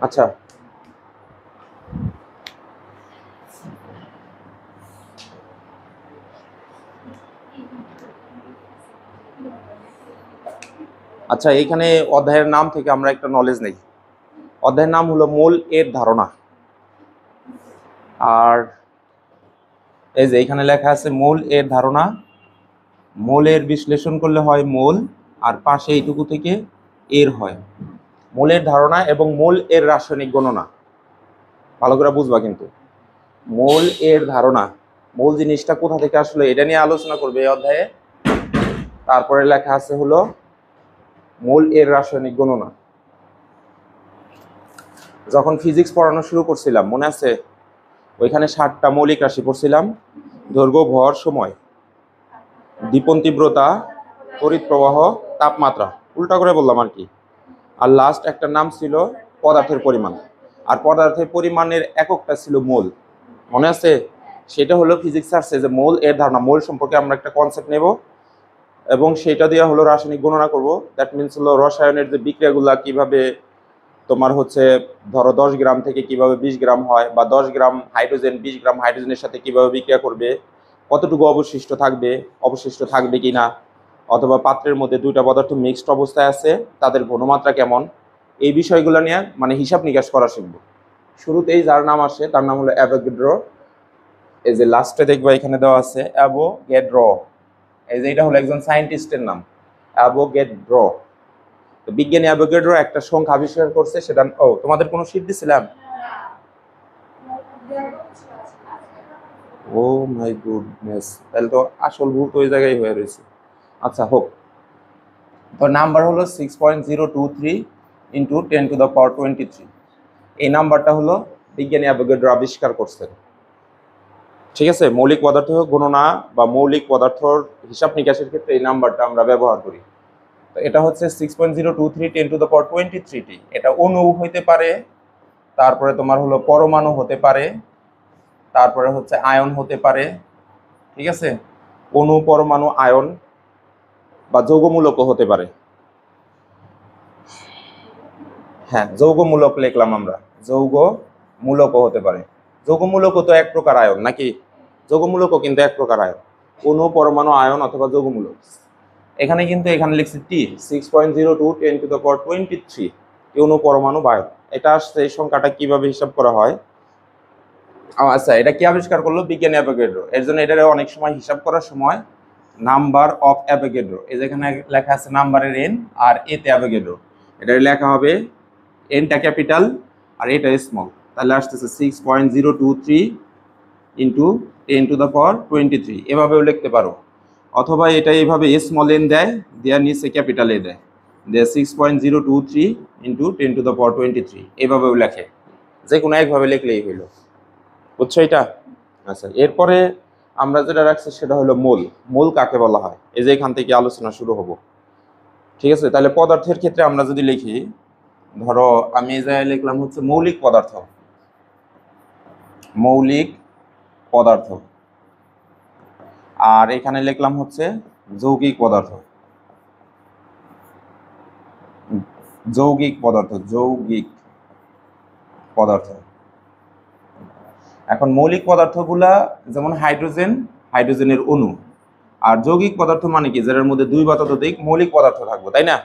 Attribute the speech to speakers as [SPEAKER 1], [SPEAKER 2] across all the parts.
[SPEAKER 1] আচ্ছা, আচ্ছা, এইখানে অধ্যায়ের নাম থেকে আমরা একটা নলেজ নেই। অধ্যায়ের নাম হলো মোল এর ধারণা। আর এই যে এখানে লেখা আছে মোল এর ধারণা। মোলের বিশ্লেষণ করলে হয় মোল, আর পাশে এইটুকু থেকে এর হয়। মোলের ধারণা এবং মোল এর রাসায়নিক গণনা ভালো করে বুঝবা কিন্তু। মোল এর ধারণা, মোল জিনিসটা কোথা থেকে আসলে এটা নিয়ে আলোচনা করবে এই অধ্যায়ে। তারপরে লেখা আছে হলো মোল এর রাসায়নিক গণনা। যখন ফিজিক্স পড়ানো শুরু করছিলাম মনে আছে, ওইখানে 7টা মৌলিক রাশি পড়ছিলাম: দৈর্ঘ্য, ভর, সময়, দীপন তীব্রতা, তড়িৎ প্রবাহ, তাপমাত্রা। উল্টা করে বললাম আর কি। আর লাস্ট একটা নাম ছিল পদার্থের পরিমাণ। আর পদার্থের পরিমাণের এককটা ছিল মোল, মনে আছে? সেটা হলো ফিজিক্স আসছে যে মোল এর ধারণা। মোল সম্পর্কে আমরা একটা কনসেপ্ট নেব এবং সেটা দিয়ে হলো রাসায়নিক গণনা করব। দ্যাট মিনস হলো রসায়নের যে বিক্রিয়াগুলা কিভাবে তোমার হচ্ছে, ধরো 10 গ্রাম থেকে কিভাবে 20 গ্রাম হয়, বা 10 গ্রাম হাইড্রোজেন 20 গ্রাম হাইড্রোজেনের সাথে কিভাবে বিক্রিয়া করবে, কতটুকু অবশিষ্ট থাকবে কিনা, অথবা পাত্রের মধ্যে দুইটা পদার্থ মিক্সড অবস্থায় আছে, তাদের ঘনমাত্রা কেমন, এই বিষয়গুলো নিয়ে মানে হিসাব নিকাশ করা শিখবো। শুরুতেই যার নাম আসে তার নাম হলো অ্যাভোগাড্রো। এই যে লাস্টে দেখবা এখানে দেওয়া আছে অ্যাভোগাড্রো। এই যে এটা হলো একজন সায়েন্টিস্টের নাম, অ্যাভোগাড্রো। তো বিজ্ঞানী অ্যাভোগাড্রো একটা সংখ্যা আবিষ্কার করছে, সেটা তোমাদের কোনো শীট দিছিলাম? ও মাই গুডনেস, তাহলে তো আসল ভুল তো ওই জায়গায় হয়ে রয়েছে। আচ্ছা হোক, তো নাম্বার হলো 6.023 ইন্টু 10⁻23। এই নাম্বারটা হলো বিজ্ঞানী অ্যাভোগাড্রো আবিষ্কার করছেন। ঠিক আছে, মৌলিক পদার্থ গণনা বা মৌলিক পদার্থর হিসাব নিকাশের ক্ষেত্রে এই নাম্বারটা আমরা ব্যবহার করি। তো এটা হচ্ছে 6.023 10⁻23টি। এটা অণু হইতে পারে, তারপরে তোমার হলো পরমাণু হতে পারে, তারপরে হচ্ছে আয়ন হতে পারে। ঠিক আছে, অণু, পরমাণু, আয়ন বা যৌগমূলকও হতে পারে। হ্যাঁ, যৌগমূলক লিখলাম আমরা, যৌগমূলকও হতে পারে। যৌগমূলকও তো এক প্রকার আয়ন নাকি? যৌগমূলকও কিন্তু এক প্রকার আয়ন, অণু, পরমাণু, আয়ন অথবা যৌগমূলক। এখানে কিন্তু এখানে লিখছি টি 6.02 10⁻23 অণু, পরমাণু, আয়ন। এটা আসছে, এই সংখ্যাটা কিভাবে হিসাব করা হয়। আচ্ছা, এটা কি আবিষ্কার করলো? বিজ্ঞানী অ্যাভোগাড্রো। এর জন্য এটা অনেক সময় হিসাব করার সময় নাম্বার অফ অ্যাভোগাড্রো, এই যেখানে লেখা আছে নাম্বারের এন আর এতে অ্যাভোগাড্রো, এটা লেখা হবে এনটা ক্যাপিটাল আর এটা স্মল। তাহলে আসতেছে 6.023 ইন্টু 10⁻23। এভাবেও লিখতে পারো, অথবা এটা এইভাবে স্মল এন দেয়, দেওয়ার নিচে ক্যাপিটাল এ দেয়, 6.023 ইন্টু 10⁻23, এভাবেও লেখে। যে কোনো একভাবে লিখলেই হইল, বুঝছো এটা? আচ্ছা, এরপরে আমরা যেটা রাখছি সেটা হলো মোল। মোল কাকে বলা হয়, এই যে এখান থেকে আলোচনা শুরু হবো। ঠিক আছে, তাহলে পদার্থের ক্ষেত্রে আমরা যদি লিখি, ধরো আমি এই জায়গায় লিখলাম হচ্ছে মৌলিক পদার্থ, মৌলিক পদার্থ, আর এখানে লিখলাম হচ্ছে যৌগিক পদার্থ, যৌগিক পদার্থ, যৌগিক পদার্থ। এখন মৌলিক পদার্থগুলা যেমন হাইড্রোজেন, হাইড্রোজেনের অণু। আর যৌগিক পদার্থ মানে কি, যার মধ্যে দুই বা ততোধিক মৌলিক পদার্থ থাকবে, তাই না?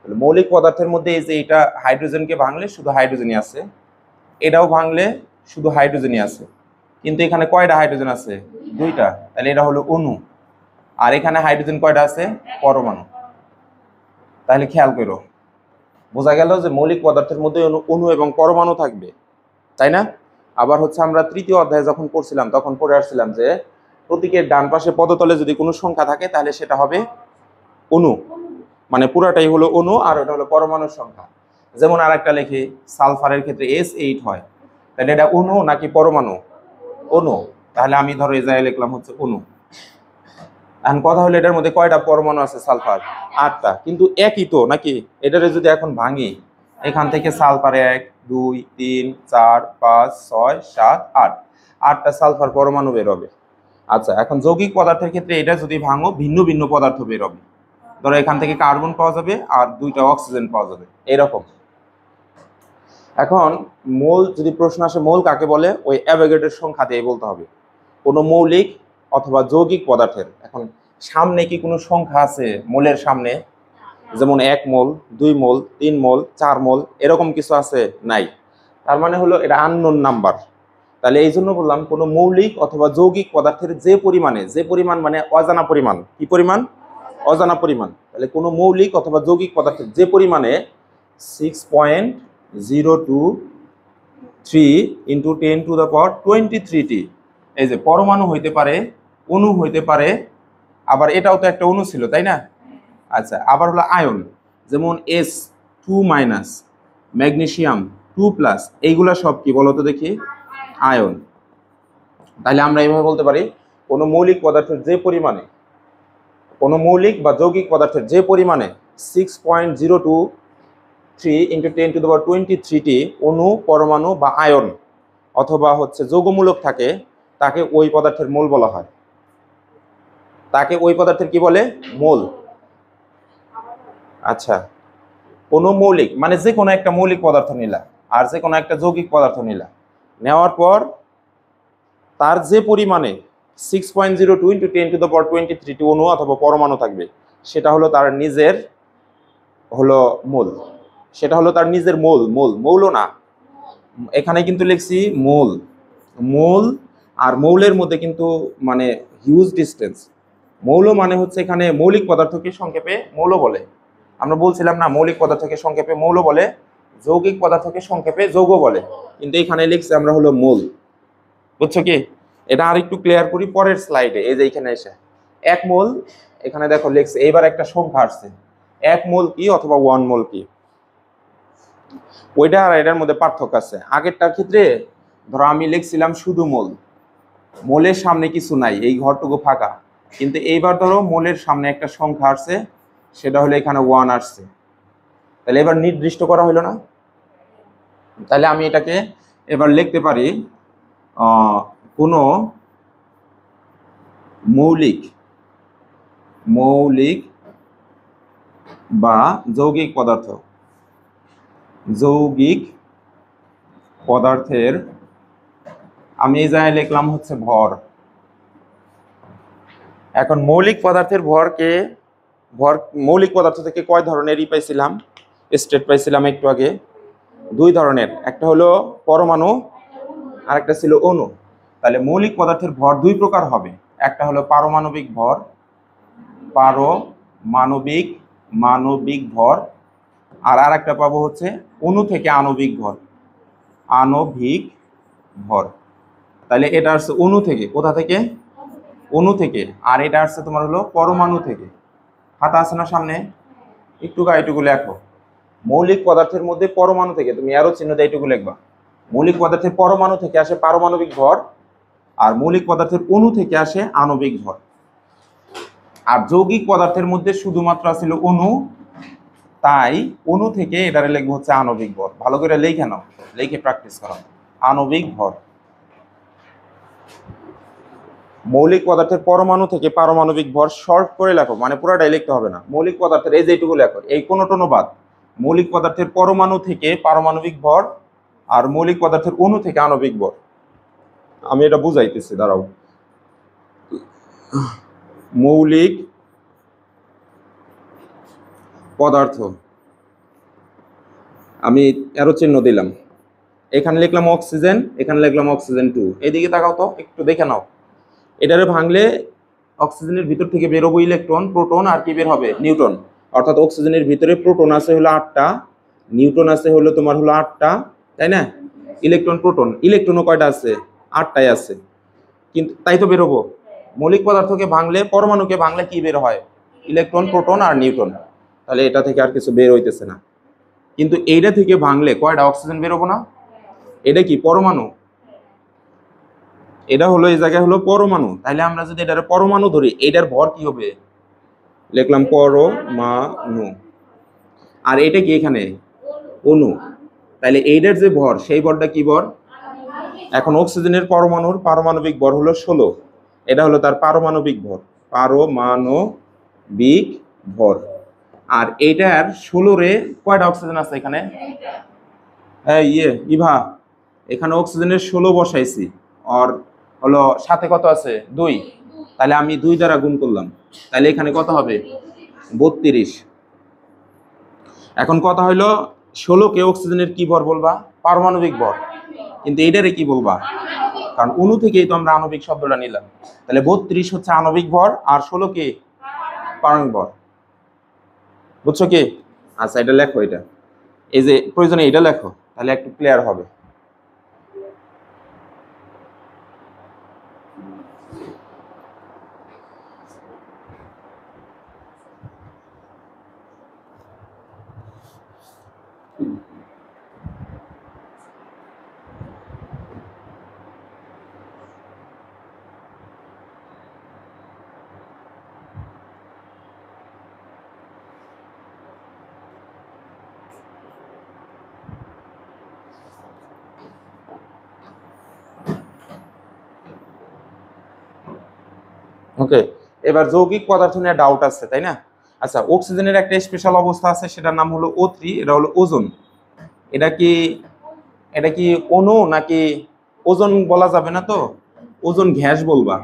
[SPEAKER 1] মৌলিক পদার্থের মধ্যে এই যে এটা হাইড্রোজেনকে ভাঙলে শুধু হাইড্রোজেনই আছে, এটাও ভাঙলে শুধু হাইড্রোজেনই আছে, কিন্তু এখানে কয়টা হাইড্রোজেন আছে? দুইটা, তাহলে এটা হলো অণু। আর এখানে হাইড্রোজেন কয়টা আছে? পরমাণু। তাহলে খেয়াল করো, বোঝা গেল যে মৌলিক পদার্থের মধ্যে অণু এবং পরমাণু থাকবে, তাই না? আবার হচ্ছে আমরা তৃতীয় অধ্যায়ে যখন পড়ছিলাম তখন পড়ে আসছিলাম যে প্রতীকের ডান পাশে পদতলে যদি কোনো সংখ্যা থাকে তাহলে সেটা হবে অণু, মানে পুরাটাই হলো অণু আর ওটা হলো পরমাণুর সংখ্যা। যেমন আর একটা লিখি, সালফারের ক্ষেত্রে S8 হয়, তাহলে এটা অণু নাকি পরমাণু? অণু। তাহলে আমি ধরো এই জায়গায় লিখলাম হচ্ছে অণু। এখন কথা হলো এটার মধ্যে কয়টা পরমাণু আছে? সালফার 8টা, কিন্তু একই তো নাকি? এটারে যদি এখন ভাঙি, এখান থেকে সালফার 1 2 3 4 5 6 7 8, 8টা সালফার পরমাণু বের হবে। আচ্ছা, এখন যৌগিক পদার্থের ক্ষেত্রে এটা যদি ভাঙো ভিন্ন ভিন্ন পদার্থ বের হবে। ধরো এখান থেকে কার্বন পাওয়া যাবে আর দুইটা অক্সিজেন পাওয়া যাবে, এরকম। এখন মোল যদি প্রশ্ন আসে মোল কাকে বলে, ওই অ্যাভোগাড্রোর সংখ্যা দিয়ে বলতে হবে কোনো মৌলিক অথবা যৌগিক পদার্থের। এখন সামনে কি কোনো সংখ্যা আছে মোলের সামনে, যেমন 1 মোল, 2 মোল, 3 মোল, 4 মোল, এরকম কিছু আছে? নাই। তার মানে হলো এটা আননোন নাম্বার। তাহলে এই জন্য বললাম কোনো মৌলিক অথবা যৌগিক পদার্থের যে পরিমাণ মানে অজানা পরিমাণ। কি পরিমাণ? অজানা পরিমাণ। তাহলে কোনো মৌলিক অথবা যৌগিক পদার্থের যে পরিমাণে 6.023 × 10⁻23t, এই যে পরমাণু হইতে পারে, অণু হইতে পারে, আবার এটাও তো একটা অণু ছিল, তাই না? আচ্ছা, আবার হলো আয়ন, যেমন S2-, ম্যাগনেসিয়াম 2+, এইগুলা সব কি বলতো দেখি? আয়ন। তাহলে আমরা এইভাবে বলতে পারি কোনো মৌলিক পদার্থের যে পরিমাণে, কোনো মৌলিক বা যৌগিক পদার্থের যে পরিমাণে 6.023 × 10⁻23t অণু, পরমাণু বা আয়ন অথবা হচ্ছে যৌগমূলক থাকে, তাকে ওই পদার্থের মোল বলা হয়। তাকে ওই পদার্থের কি বলে? মোল। আচ্ছা, কোনো মৌলিক মানে যে কোনো একটা মৌলিক পদার্থ নিলা আর যে কোনো একটা যৌগিক পদার্থ নিলা, নেওয়ার পর তার যে পরিমাণে 6.02 × 10⁻23 অণু অথবা পরমাণু থাকবে, সেটা হলো তার নিজের হলো মোল। সেটা হলো তার নিজের মোল। মৌলও না, এখানে কিন্তু লিখছি মোল। মোল আর মৌলের মধ্যে কিন্তু মানে হিউজ ডিস্টেন্স। মৌল মানে হচ্ছে এখানে মৌলিক পদার্থকে সংক্ষেপে মৌল বলে। আমরা বলছিলাম না মৌলিক পদার্থকে সংক্ষেপে মৌল বলে, যৌগিক পদার্থকে সংক্ষেপে যৌগ বলে, কিন্তু এখানে লিখছে আমরা হলো মোল। বুঝছো কি? এটা আর একটু ক্লিয়ার করি পরের স্লাইডে। এই যে এখানে এসে 1 মোল, এখানে দেখো লিখছে, এইবার একটা সংখ্যা আসছে 1 মোল কি অথবা 1 মোল কি, ওইটা আর এটার মধ্যে পার্থক্য আছে। আগেরটার ক্ষেত্রে ধরো আমি লিখছিলাম শুধু মোল, মোলের সামনে কিছু নাই, এই ঘরটুকু ফাঁকা, কিন্তু এইবার ধরো মোলের সামনে একটা সংখ্যা আসছে, সেটা হলো এখানে 1 আসছে। তাহলে এবার নির্দিষ্ট করা হলো না? তাহলে আমি এটাকে এবার লিখতে পারি কোনো মৌলিক বা যৌগিক পদার্থের আমি এই জায়গায় লিখলাম হচ্ছে ভর। এখন মৌলিক পদার্থের মৌলিক পদার্থ থেকে কয় ধরনেরই পাইছিলাম, স্টেট পাইছিলাম একটু আগে? 2 ধরনের, একটা হলো পরমাণু আর একটা ছিল অণু। তাহলে মৌলিক পদার্থের ভর 2 প্রকার হবে, একটা হলো পারমাণবিক ভর, আর একটা পাবো হচ্ছে অণু থেকে আণবিক ভর। তাহলে এটা আসছে অণু থেকে, কোথা থেকে? অণু থেকে। আর এটা আসছে তোমার হলো পরমাণু থেকে। খাতা আছে না সামনে? এইটুকু লেখো। মৌলিক পদার্থের মধ্যে পরমাণু থেকে, তুমি আরো চিহ্ন দিয়ে এইটুকু লিখবা। মৌলিক পদার্থের পরমাণু থেকে আসে পারমাণবিক ভর, আর মৌলিক পদার্থের অণু থেকে আসে আণবিক ভর। আর যৌগিক পদার্থের মধ্যে শুধুমাত্র ছিল অণু, তাই অণু থেকে এটারে লিখবো হচ্ছে আণবিক ভর। ভালো করে লিখে নাও, লিখে প্র্যাকটিস করো। আণবিক ভর। মৌলিক পদার্থের পরমাণু থেকে পারমাণবিক ভর শর্ট করে লেখো, মানে পুরোটাই লিখতে হবে না। মৌলিক পদার্থের এই যেটুকু লেখো, এই কোনো বাদ। মৌলিক পদার্থের পরমাণু থেকে পারমাণবিক ভর আর মৌলিক পদার্থের অণু থেকে আণবিক ভর। আমি এটা বুঝাইতেছি, দাঁড়াও। মৌলিক পদার্থ, আমি এরো চিহ্ন দিলাম, এখানে লিখলাম অক্সিজেন, এখানে লিখলাম অক্সিজেন 2। এইদিকে তাকাও তো, একটু দেখে নাও। এটারে ভাঙলে অক্সিজেনের ভিতর থেকে বেরোবো ইলেকট্রন, প্রোটন আর কি বের হবে? নিউটন। অর্থাৎ অক্সিজেনের ভিতরে প্রোটন আছে হলো 8টা, নিউটন আছে হলো তোমার হলো 8টা, তাই না? ইলেকট্রনও কয়টা আছে? 8টাই আছে। কিন্তু তাই তো বেরোবো। মৌলিক পদার্থকে ভাঙলে, পরমাণুকে ভাঙলে কি বের হয়? ইলেকট্রন, প্রোটন আর নিউটন। তাহলে এটা থেকে আর কিছু বের হইতেছে না। কিন্তু এইটা থেকে ভাঙলে কয়টা অক্সিজেন বেরোবো না? এটা কি পরমাণু? এটা হলো এই জায়গায় হলো পরমাণু। তাহলে আমরা যদি এটার পরমাণু ধরি, এটার ভর কি হবে? লিখলাম পরমাণু। আর এটা কি এখানে? অণু। তাহলে এইটার যে ভর, সেই ভরটা কি ভর? এখন অক্সিজেনের পরমাণুর পারমাণবিক ভর হলো 16, এটা হলো তার পারমাণবিক ভর, পারমাণবিক ভর। আর এইটার 16 রে কয়টা অক্সিজেন আছে এখানে? ইভা, এখানে অক্সিজেনের 16 বসাইছি, আর হলো সাথে কত আছে? 2। তাহলে আমি 2 দ্বারা গুণ করলাম, তাহলে এখানে কত হবে? 32। এখন কথা হইলো 16 কে অক্সিজেনের কি ভর বলবা? পারমাণবিক ভর। কিন্তু এইটারে কি বলবা? কারণ অণু থেকেই তো আমরা আণবিক শব্দটা নিলাম, তাহলে 32 হচ্ছে আণবিক ভর আর 16 কি পারমাণবিক ভর। বুঝছো কি? আচ্ছা, এটা লেখো, এটা এই যে প্রয়োজনে এটা লেখো, তাহলে একটু ক্লিয়ার হবে। ওকে, এবার যৌগিক পদার্থ নিয়ে ডাউট আছে, তাই না? আচ্ছা, অক্সিজেনের একটা স্পেশাল অবস্থা আছে, সেটার নাম হলো O3, এটা হলো ওজন। এটা কি এটা কি অণু নাকি ওজন বলা যাবে না তো, ওজন গ্যাস বলবা।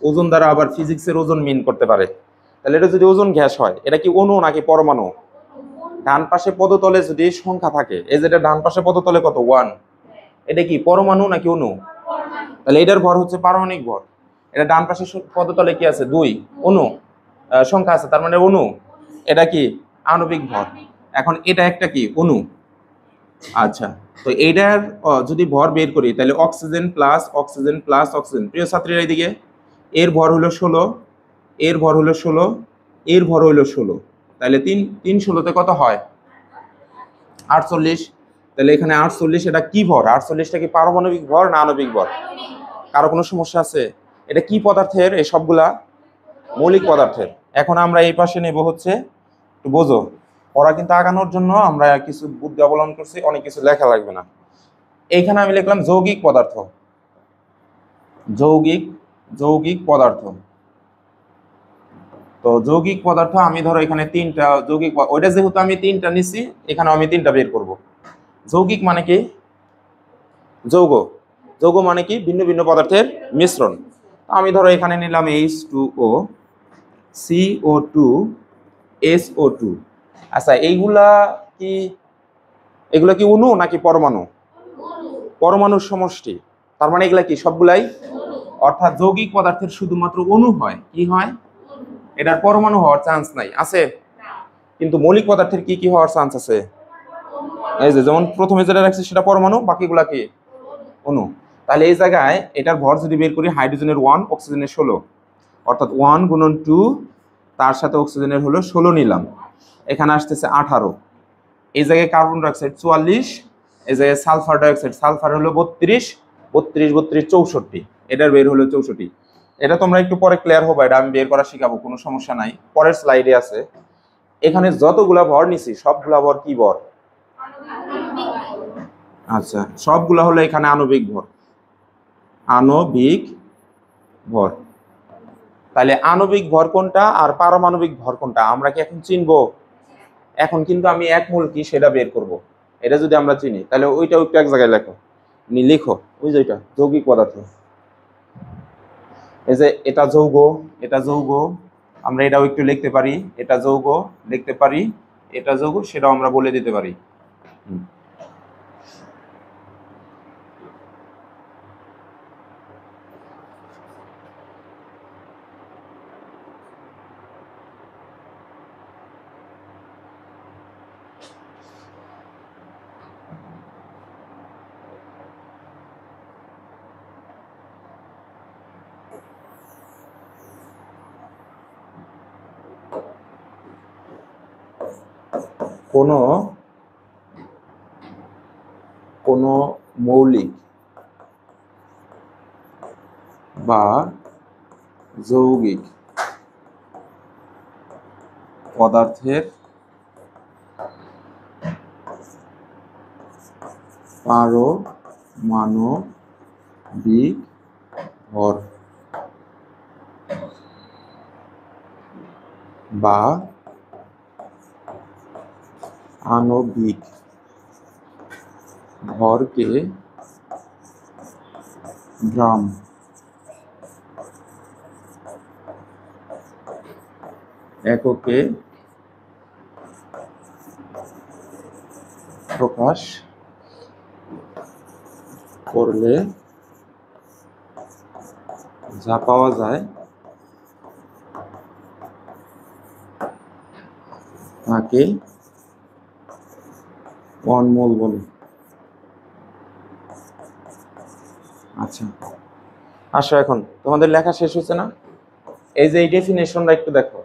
[SPEAKER 1] ওজন দ্বারা আবার ফিজিক্সের ওজন মিন করতে পারে। তাহলে এটা যদি ওজন গ্যাস হয়, এটা কি অণু নাকি পরমাণু? ডান পাশে পদতলে যদি সংখ্যা থাকে, এই যেটা ডান পাশে পদতলে কত 1, এটা কি পরমাণু নাকি অণু? তাহলে এটার ভর হচ্ছে পারমাণবিক ভর। এটা ডান পাশে পদতলে কি আছে? 2 অণু সংখ্যা আছে, তার মানে অণু। এটা কি আণবিক ভর। এখন এটা একটা কি অণু। আচ্ছা, তো এইটার যদি ভর বের করি, তাহলে oxygen plus oxygen plus oxygen, প্রিয় ছাত্রীরা এইদিকে, এর ভর হলো 16, এর ভর হলো 16, এর ভর হলো 16, তাহলে 3 16তে কত হয়? 48। তাহলে এখানে 48, এটা কি ভর? 48টা কি পারমাণবিক ভর না আণবিক ভর? কারো কোনো সমস্যা আছে? এটা কি পদার্থের? এই সবগুলা মৌলিক পদার্থের। এখন আমরা এই পাশে নেব হচ্ছে, একটু বোঝো, ওরা কিন্তু আগানোর জন্য আমরা কিছু বুদ্ধি অবলম্বন করছি, অনেক কিছু লেখা লাগবে না। এইখানে আমি লিখলাম যৌগিক পদার্থ, যৌগিক যৌগিক পদার্থ। তো যৌগিক পদার্থ আমি ধরো এখানে 3টা যৌগিক, ওইটা যেহেতু আমি 3টা নিছি, এখানে আমি 3টা বের করব। যৌগিক মানে কি? যৌগ, যৌগ মানে কি? ভিন্ন ভিন্ন পদার্থের মিশ্রণ। আমি ধরো এখানে নিলাম H2O, CO2, SO2। আচ্ছা, এগুলা কি অণু নাকি পরমাণু? পরমাণুর সমষ্টি, তার মানে এগুলা কি সবগুলাই? অর্থাৎ যৌগিক পদার্থের শুধুমাত্র অণু হয়, কি হয়? এটার পরমাণু হওয়ার চান্স নাই, আছে? কিন্তু মৌলিক পদার্থের কি কি হওয়ার চান্স আছে? এই যে যেমন প্রথমে যেটা রাখছি সেটা পরমাণু, বাকিগুলা কি অণু। তাহলে এই জায়গায় এটার ভর যদি বের করি, হাইড্রোজেনের 1, অক্সিজেনের 16, অর্থাৎ 1 গুণন 2, তার সাথে অক্সিজেনের হলো 16 নিলাম, এখানে আসতেছে 18। এই জায়গায় কার্বন ডাইঅক্সাইড 44, এই জায়গায় সালফার ডাইঅক্সাইড, সালফার হলো 32, 32 32 64, এটার বের হলো 64। এটা তোমরা একটু পরে ক্লিয়ার হবে, এটা আমি বের করা শিখাবো, কোনো সমস্যা নাই, পরের স্লাইডে আছে। এখানে যতগুলা ভর নিছি সবগুলা ভর কি ভর? আচ্ছা, সবগুলা হলো এখানে আণবিক ভর, আণবিক ভর। তাহলে আণবিক ভর কোনটা আর পারমাণবিক ভর কোনটা আমরা কি এখন চিনবো? এখন কিন্তু আমি এক মোল কি সেটা বের করব। এটা যদি আমরা চিনি, তাহলে ওইটা একটু এক জায়গায় লেখো, লিখো, ওই যে ওইটা যৌগিক পদার্থ। এই যে এটা যৌগ, এটা যৌগ, আমরা এটাও একটু লিখতে পারি, এটা যৌগ লিখতে পারি, এটা যৌগ, সেটাও আমরা বলে দিতে পারি। কোনো মৌলিক বা যৌগিক পদার্থের পারমাণবিক ভর বা আণবিক ভরকে গ্রাম এককে প্রকাশ করলে যা পাওয়া যায় তাকে অনমোল বলে। আচ্ছা, আসো এখন তোমাদের লেখা শেষ হয়েছে না? এই যে এই ডেফিনেশনটা একটু দেখো।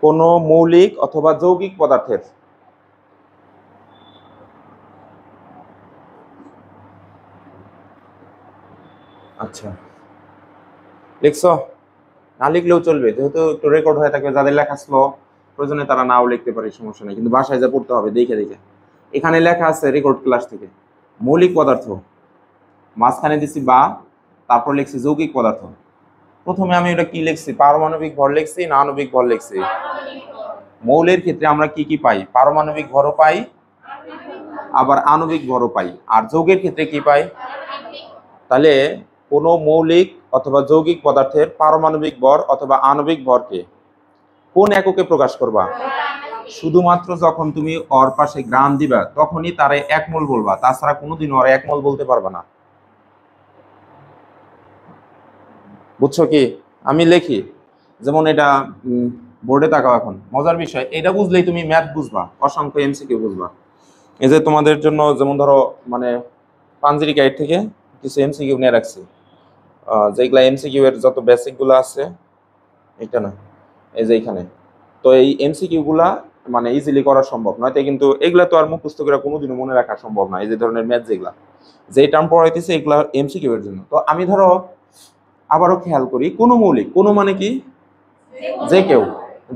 [SPEAKER 1] কোন মৌলিক অথবা যৌগিক পদার্থের আচ্ছা লিখছো? না লিখলেও চলবে, যেহেতু একটু রেকর্ড হয়ে থাকবে। যাদের লেখা স্লো প্রয়োজনে তারা নাও লিখতে পারে, সমস্যা নেই, কিন্তু বাসায় যা পড়তে হবে দেখে দেখে। এখানে লেখা আছে রেকর্ড ক্লাস থেকে, মৌলিক পদার্থ, মাঝখানে দিছি বা, তারপর লিখছি যৌগিক পদার্থ। প্রথমে আমি এটা কি লিখছি, পারমাণবিক ভর লিখছি না আণবিক ভর লিখছি? মৌলের ক্ষেত্রে আমরা কি কি পাই? পারমাণবিক ভরও পাই, আবার আণবিক ভরও পাই। আর যৌগের ক্ষেত্রে কি পাই? তাহলে কোনো মৌলিক অথবা যৌগিক পদার্থের পারমাণবিক ভর অথবা আণবিক ভরকে কোন এককে প্রকাশ করবা? শুধুমাত্র যখন তুমি ওর পাশে গ্রাম দিবা তখনই তারে এক মোল বলবা, তাছাড়া কোনোদিন ওর এক মোল বলতে পারবা না। বুঝছো কি? আমি লিখি, যেমন এটা বোর্ডে তাকাও। এখন মজার বিষয়, এটা বুঝলেই তুমি ম্যাথ বুঝবা, অসংখ্য এমসিকিউ বুঝবা। এই যে তোমাদের জন্য যেমন ধরো মানে পাঞ্জিরি গাইড থেকে কিছু এমসিকিউ নিয়ে রাখছি, যেগুলা এমসিকিউ এর যত বেসিক গুলো আছে, এটা না, এই যে এখানে। তো এই এমসিকিউ গুলা মানে ইজিলি করা সম্ভব নয়, তাই কিন্তু এগুলা তো আর মুখস্থ করে কোনোদিনও মনে রাখা সম্ভব না। এই যে ধরনের ম্যাথ যেগুলা, যে টার্ম পড়াইতেছে এগুলা এমসিকিউ এর জন্য। তো আমি ধরো আবারও খেয়াল করি, কোনো মৌলিক, কোনো মানে কি? যে কেউ,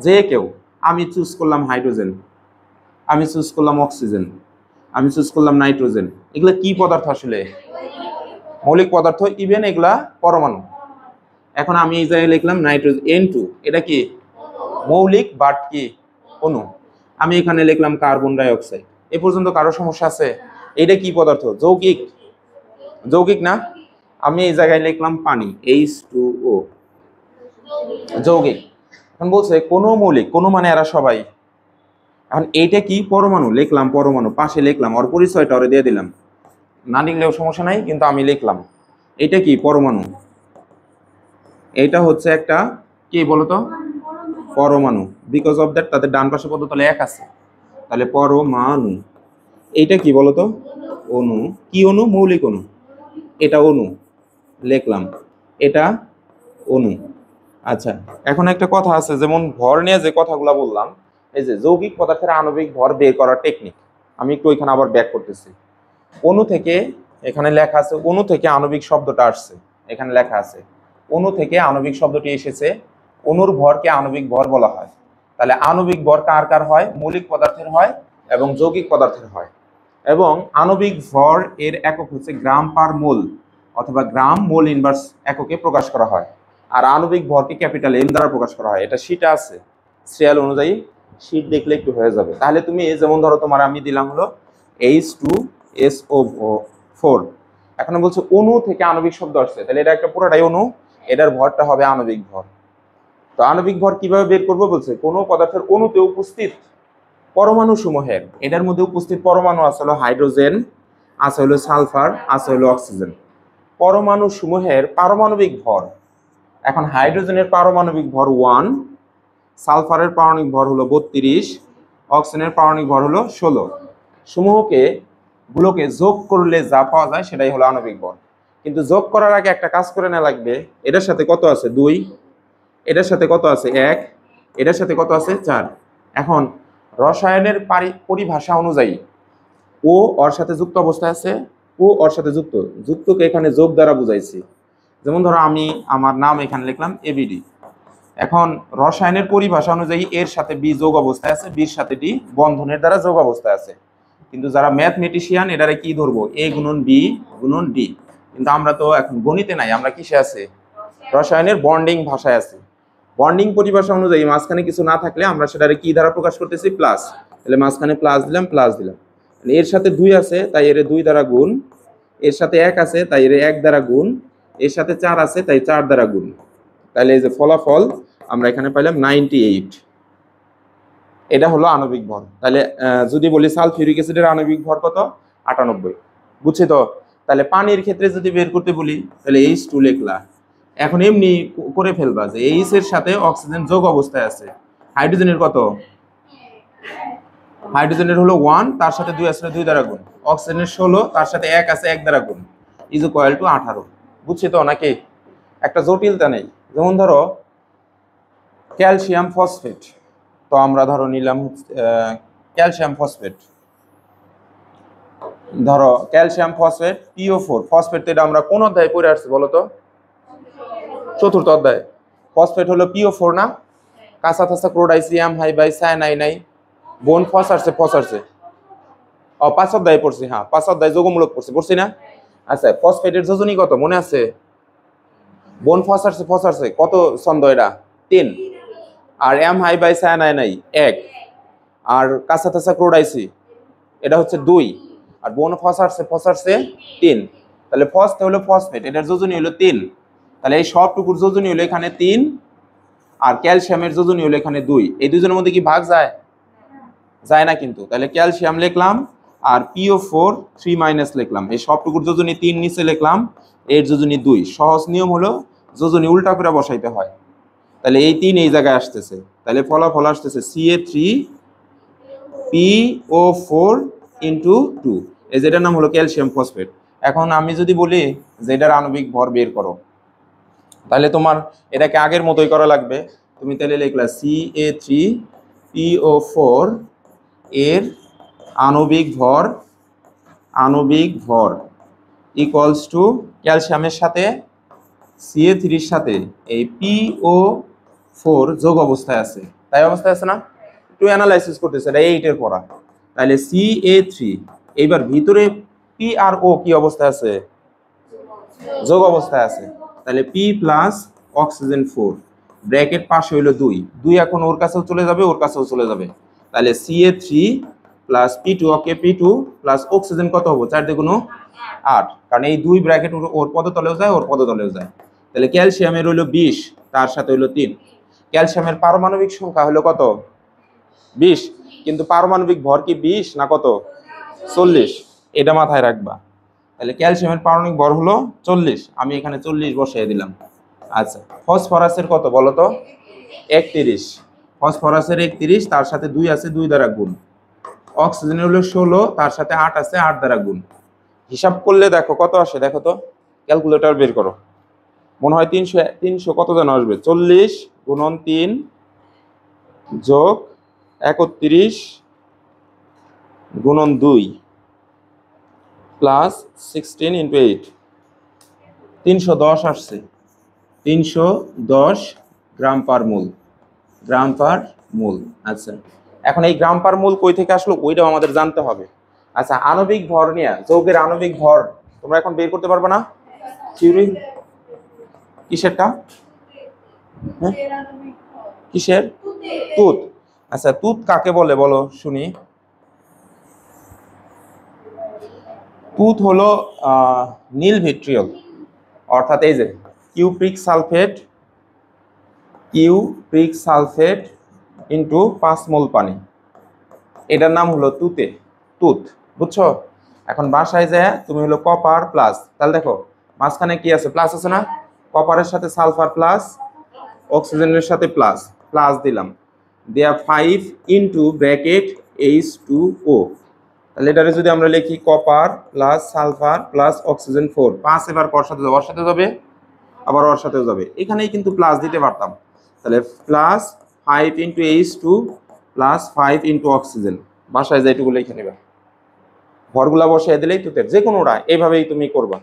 [SPEAKER 1] যে কেউ। আমি চুজ করলাম হাইড্রোজেন, আমি চুজ করলাম অক্সিজেন, আমি চুজ করলাম নাইট্রোজেন। এগুলা কি পদার্থ আসলে? মৌলিক পদার্থ, ইভেন এগুলা পরমাণু। এখন আমি এই জায়গায় লিখলাম নাইট্রোজেন N2, এটা কি মৌলিক বাট কি অণু। আমি এখানে লিখলাম কার্বন ডাই অক্সাইড। এ পর্যন্ত কারো সমস্যা আছে? এটা কি পদার্থ? যৌগিক, যৌগিক না? আমি এই জায়গায় লিখলাম পানি H2O, যৌগিক। এখন বলছে কোনো মৌলিক, কোনো মানে এরা সবাই। এখন এইটা কি? পরমাণু, লিখলাম পরমাণু, পাশে লিখলাম ওর পরিচয়টা ওরে দিয়ে দিলাম, না লিখলেও সমস্যা নাই, কিন্তু আমি লিখলাম। এটা কি? পরমাণু। এটা হচ্ছে একটা কি বলতো? পরমাণু। বিকজ অফ দ্যাট তাদের ডান পাশে পদতলে এক আছে, তাহলে পরমাণু। এইটা কি বলতো? অণু। কি অণু? মৌলিক অণু। এটা অণু, লিখলাম। এটা অণু। আচ্ছা, এখন একটা কথা আছে, যেমন ভর নিয়ে যে কথাগুলো বললাম, এই যে যৌগিক পদার্থের আণবিক ভর বের করার টেকনিক, আমি একটু এখানে আবার ব্যাক করতেছি। অণু থেকে, এখানে লেখা আছে অণু থেকে আণবিক শব্দটা আসছে, এখানে লেখা আছে অণু থেকে আণবিক শব্দটি এসেছে, অণুর ভরকে আণবিক ভর বলা হয়। তাহলে আণবিক ভর কার কার হয়? মৌলিক পদার্থের হয় এবং যৌগিক পদার্থের হয়। এবং আণবিক ভর এর একক হচ্ছে গ্রাম পার মোল অথবা গ্রাম মোল ইনভার্স এককে প্রকাশ করা হয়। আর আণবিক ভরকে ক্যাপিটাল এম দ্বারা প্রকাশ করা হয়। এটা শীটে আছে, সিরিয়াল অনুযায়ী শীট দেখলে একটু হয়ে যাবে। তাহলে তুমি যেমন ধরো তোমার আমি দিলাম হলো H2SO4। এখন বলছো অণু থেকে আণবিক শব্দ আসছে, তাহলে এটা একটা পুরোটাই অণু, এটার ভরটা হবে আণবিক ভর। তো আণবিক ভর কিভাবে বের করবো বলছে, কোনো পদার্থের অণুতে উপস্থিত পরমাণু সমূহের, এটার মধ্যে উপস্থিত পরমাণু আছে হলো হাইড্রোজেন, আছে হলো সালফার, আছে হলো অক্সিজেন। পরমাণু সমূহের পারমাণবিক ভর, এখন হাইড্রোজেনের পারমাণবিক ভর 1, সালফারের পারমাণবিক ভর হলো 32, অক্সিজেনের পারমাণবিক ভর হলো 16। গুলোকে যোগ করলে যা পাওয়া যায় সেটাই হলো আণবিক ভর। কিন্তু যোগ করার আগে একটা কাজ করে নেওয়া লাগবে, এটার সাথে কত আছে 2, এটার সাথে কত আছে 1, এটার সাথে কত আছে 4। এখন রসায়নের পরিভাষা অনুযায়ী ও ওর সাথে যুক্ত অবস্থায় আছে, ও ওর সাথে যুক্ত, যুক্তকে এখানে যোগ দ্বারা বুঝাইছি। যেমন ধরো আমি আমার নাম এখানে লিখলাম ABD। এখন রসায়নের পরিভাষা অনুযায়ী এর সাথে বি যোগ অবস্থায় আছে, বির সাথে ডি বন্ধনের দ্বারা যোগ অবস্থায় আছে। কিন্তু যারা ম্যাথমেটিশিয়ান এটারে কি ধরবো? A গুণন B গুণন D। কিন্তু আমরা তো এখন গণিতে নাই, আমরা কিসে আছে? রসায়নের বন্ডিং ভাষায় আছে। বন্ডিং পরিভাষা অনুযায়ী মাঝখানে কিছু না থাকলে আমরা সেটারে কি দ্বারা প্রকাশ করতেছি, প্লাস। তাহলে মাঝখানে প্লাস দিলাম, প্লাস দিলাম। এর সাথে 2 আছে তাই এর 2 দ্বারা গুণ, এর সাথে 1 আছে তাই এর 1 দ্বারা গুণ, এর সাথে 4 আছে তাই 4 দ্বারা গুণ। তাহলে এই যে ফলাফল আমরা এখানে পাইলাম 98। এটা হলো আণবিক ভর। তাহলে যদি বলি সালফিউরিক অ্যাসিডের আণবিক ভর কত, 98। বুঝছি তো? তাহলে পানির ক্ষেত্রে যদি বের করতে বলি তাহলে H2 লিখলা। এখন এমনি করে ফেলবা যে H এর সাথে অক্সিজেন যোগ অবস্থায় আছে। হাইড্রোজেনের কত, হাইড্রোজেনের হলো 1, তার সাথে 2 আছে 2 দ্বারা গুণ। অক্সিজেনের 16, তার সাথে 1 আছে 1 দ্বারা গুণ, ইজ ইকুয়াল টু 18। বুঝছি তো নাকি? একটা জটিলতা নেই। যেমন ধরো ক্যালসিয়াম ফসফেট, তো আমরা ধরো নিলাম ক্যালসিয়াম ফসফেট। ধরো ক্যালসিয়াম ফসফেট PO4, ফসফেট তো এটা আমরা কোন অধ্যায়ে পড়ে আসছি বলো তো? 4th অধ্যায়। ফসফেট হলো PO4 না? কাঁচা থাসা ক্লোরাইসিয়াম হাই বাই সায়ানাইনাই বোন ফসফারসে ফসফারসে। 5 অধ্যায়ে পড়ছি, হ্যাঁ 5 অধ্যায়ে যোগমূলক পড়ছি না? আচ্ছা, ফসফেটের যোজনী কত মনে আছে? বোন ফসফারসে ফসফারসে কত ছন্দ এটা? 3। আর এম হাই বাই সায়ানাইনাই 1। আর কাঁচা থাসা ক্লোরাইসি এটা হচ্ছে 2। আর বোন ফসফারসে ফসফারসে 3। তাহলে ফসফেট হলো ফসফেট, এটার যোজনী হলো 3। তাহলে এই সবটুকুর যোজনী হলো এখানে 3, আর ক্যালসিয়ামের যোজনী হলো এখানে 2। এই দুজনের মধ্যে কি ভাগ যায়? যায় না কিন্তু। তাহলে ক্যালসিয়াম লিখলাম, আর PO4 3- লিখলাম। এই সবটুকুর যোজনী 3 নিচে লিখলাম, এর যোজনী 2। সহজ নিয়ম হলো যোজনী উল্টা করে বসাইতে হয়। তাহলে এই 3 এই জায়গায় আসতেছে, তাহলে ফলাফল আসতেছে Ca3PO4 × 2। এই যেটার নাম হলো ক্যালসিয়াম ফসফেট। এখন আমি যদি বলি যে এটার আণবিক ভর বের করো, তাহলে তোমার এটাকে আগের মতোই করা লাগবে। তুমি তাহলে লিখলা Ca3PO4 এর আণবিক ভর ইকুয়ালস টু ক্যালসিয়ামের সাথে Ca3 এর সাথে এই PO4 যোগ অবস্থায় আছে, তাই অবস্থায় আছে না? একটু অ্যানালাইসিস করতেছে, এটা 8 এর পড়া। তাহলে Ca3, এইবার ভিতরে P আর O কি অবস্থায় আছে? যোগ অবস্থায় আছে। তাহলে P প্লাস অক্সিজেন 4, ব্র্যাকেট পাশে হইলো 2 এখন ওর কাছেও চলে যাবে, ওর কাছেও চলে যাবে। তাহলে Ca3 প্লাস P2, ওকে P2 প্লাস অক্সিজেন কত হবে? 4 × 2 = 8, কারণ এই 2 ব্র্যাকেট ওর পদতলেও যায়, ওর পদতলেও যায়। তাহলে ক্যালসিয়ামের হইলো 20, তার সাথে হইলো 3। ক্যালসিয়ামের পারমাণবিক সংখ্যা হলো কত? 20, কিন্তু পারমাণবিক ভর কি 20 না কত? 40। এটা মাথায় রাখবা। তাহলে ক্যালসিয়ামের পারমাণবিক ভর হলো 40, আমি এখানে 40 বসিয়ে দিলাম। আচ্ছা, ফসফরাসের কত বলো তো? 31। ফসফরাসের 31, তার সাথে 2 আছে 2 দ্বারা গুণ। অক্সিজেনের হলো 16, তার সাথে 8 আছে 8 দ্বারা গুণ। হিসাব করলে দেখো কত আসে, দেখো তো, ক্যালকুলেটর বের করো। মনে হয় 300 কত যেন আসবে। 40 × 3 যোগ 31 × 2 প্লাস 16 × 8, 310 আসছে। 310 গ্রাম পার মোল, গ্রাম পার মোল। আচ্ছা, এখন এই গ্রাম পার মোল কই থেকে আসলো ওইটাও আমাদের জানতে হবে। আচ্ছা, আণবিক ভর নিয়ে, যৌগের আণবিক ভর তোমরা এখন বের করতে পারবে না? থিওরি কিসেরটা? হ্যাঁ কিসের? তুত। আচ্ছা, তুত কাকে বলে বলো শুনি? তুত হলো নীল ভিট্রিয়ল, অর্থাৎ এই যে কিউপ্রিক সালফেট ইন্টু 5 মোল পানি, এটার নাম হলো তুত। বুঝছো? এখন বাসায় যায় তুমি হলো কপার প্লাস, তাহলে দেখো মাঝখানে কি আছে? প্লাস আছে না? কপারের সাথে সালফার প্লাস, অক্সিজেনের সাথে প্লাস দিলাম, দেয়া 5 ইন্টু ব্র্যাকেট H2O। তাহলে এটারে যদি আমরা লিখি copper plus sulphur plus oxygen 4, 5 এবার ওর সাথে যাবে, আবার ওর সাথেও যাবে। এখানেই কিন্তু প্লাস দিতে পারতাম। তাহলে plus 5 into H2 plus 5 into oxygen. বাসায় যাই এটুকু লিখে নেবা, ভরগুলা বসিয়ে দিলেই তুতের। যে কোনোটা এইভাবেই তুমি করবা।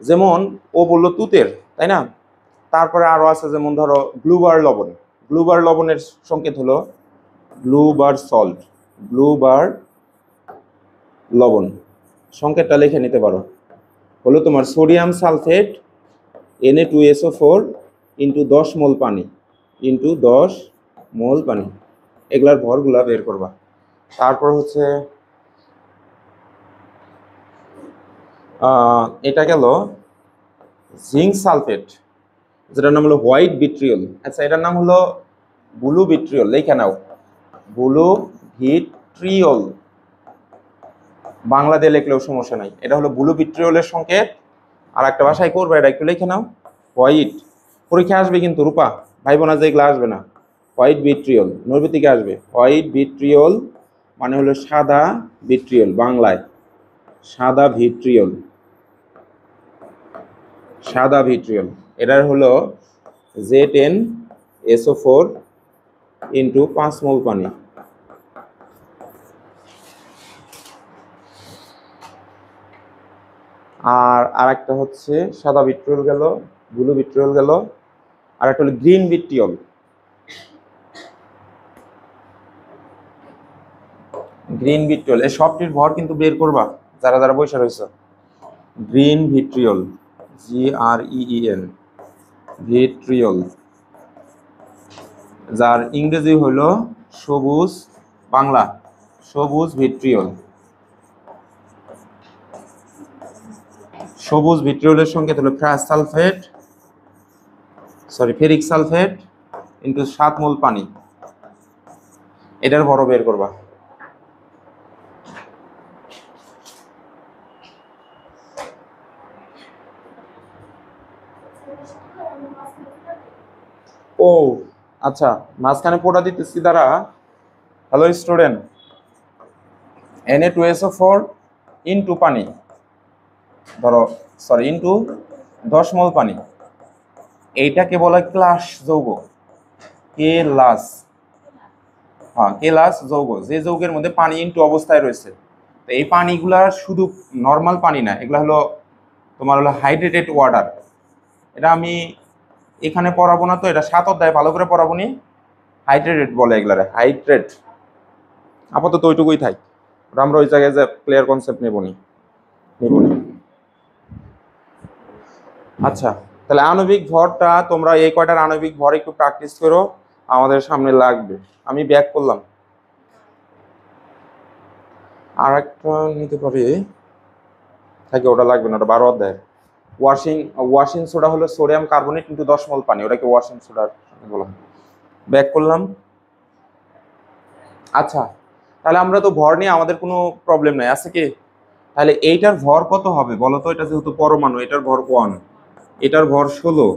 [SPEAKER 1] যেমন ও বললো তুতের, তাই না? তারপরে আরো আছে, যেমন ধরো ব্লুবার লবণ। ব্লুবার লবণের সংকেত হলো ব্লুবার সল্ট, ব্লুবার লবণ। সংকেতটা লিখে নিতে পারো, হলো তোমার সোডিয়াম সালফেট Na2SO4 ইন্টু 10 মোল পানি। ইন্টু 10 মোল পানি, এগুলার ভরগুলা বের করবা। তারপর হচ্ছে এটা গেল জিঙ্ক সালফেট, যেটার নাম হলো হোয়াইট ভিট্রিয়ল। আচ্ছা, এটার নাম হলো ব্লু ভিট্রিয়ল, লেখা নাও ব্লু ভিট্রিয়ল, বাংলা দিয়ে লিখলেও সমস্যা নাই। এটা হলো ব্লু ভিট্রিয়লের সংকেত। আর একটা ভাষায় করবে, এটা একটু লিখে নাও হোয়াইট। পরীক্ষা আসবে কিন্তু রূপা, ভাই বোনা যেগুলো আসবে না। হোয়াইট ভিট্রিয়ল নৈবেদিকে আসবে। হোয়াইট ভিট্রিয়ল মানে হলো সাদা ভিট্রিয়ল, বাংলায় সাদা ভিট্রিয়ল, সাদা ভিট্রিয়ল। এটার হলো Z10SO4 ইন্টু 5 মোল পানি। আর আরেকটা হচ্ছে সাদা ভিট্রিয়ল গেল, ব্লু ভিট্রিয়ল গেল, আর একটা হলো গ্রিন ভিট্রিয়ল। গ্রিন ভিট্রিয়ল এই সবটির ভর কিন্তু বের করবা যারা যারা বসে রয়েছে। গ্রিন ভিট্রিয়ল, GREEN ভিট্রিয়ল, যার ইংরেজি হলো সবুজ, বাংলা সবুজ ভিট্রিয়ল। সবুজ ভিট্রিয়লের সংকেত হলো ফেরিক সালফেট ইন্টু 7 মোল পানি। এটার ভর বের করবা। ও আচ্ছা, মাঝখানে পোড়া দিতেছি দ্বারা। হ্যালো স্টুডেন্ট, Na2SO4 ইন্টু পানি, ধরো ইন্টু 10 মোল পানি, এইটাকে বলা হয় ক্লাস যৌগ, কেলাস। হ্যাঁ, কেলাস যৌগ, যে যৌগের মধ্যে পানি ইন্টু অবস্থায় রয়েছে। তো এই পানিগুলা শুধু নর্মাল পানি না, এগুলা হলো তোমার হলো হাইড্রেটেড ওয়াটার। এটা আমি এখানে পড়াবো না, তো এটা 7 অধ্যায়ে ভালো করে পড়াবো নি। হাইড্রেটেড বলে এগুলারে, হাইড্রেট। আপাতত ওইটুকুই থাক, আমরা ওই জায়গায় যে ক্লিয়ার কনসেপ্ট নেবনি। আচ্ছা, তাহলে আণবিক ভরটা তোমরা এই কয়টার আণবিক ভর একটু প্র্যাকটিস করো, আমাদের সামনে লাগবে। আমি ব্যাক করলাম। আর একটা নিতে পারি, থাকে ওটা লাগবে না, ওটা 12 অধ্যায়। ওয়াশিং সোডা হলো সোডিয়াম কার্বনেট কিন্তু 10 মোল পানি, ওটাকে ওয়াশিং সোডা বলা হয়। ব্যাক করলাম। আচ্ছা, তাহলে আমরা তো ভর নিয়ে আমাদের কোনো প্রবলেম নাই, আছে কি? তাহলে এইটার ভর কত হবে বলো তো? এটা যেহেতু পরমাণু, এটার ভর 1, এটার ভর 16,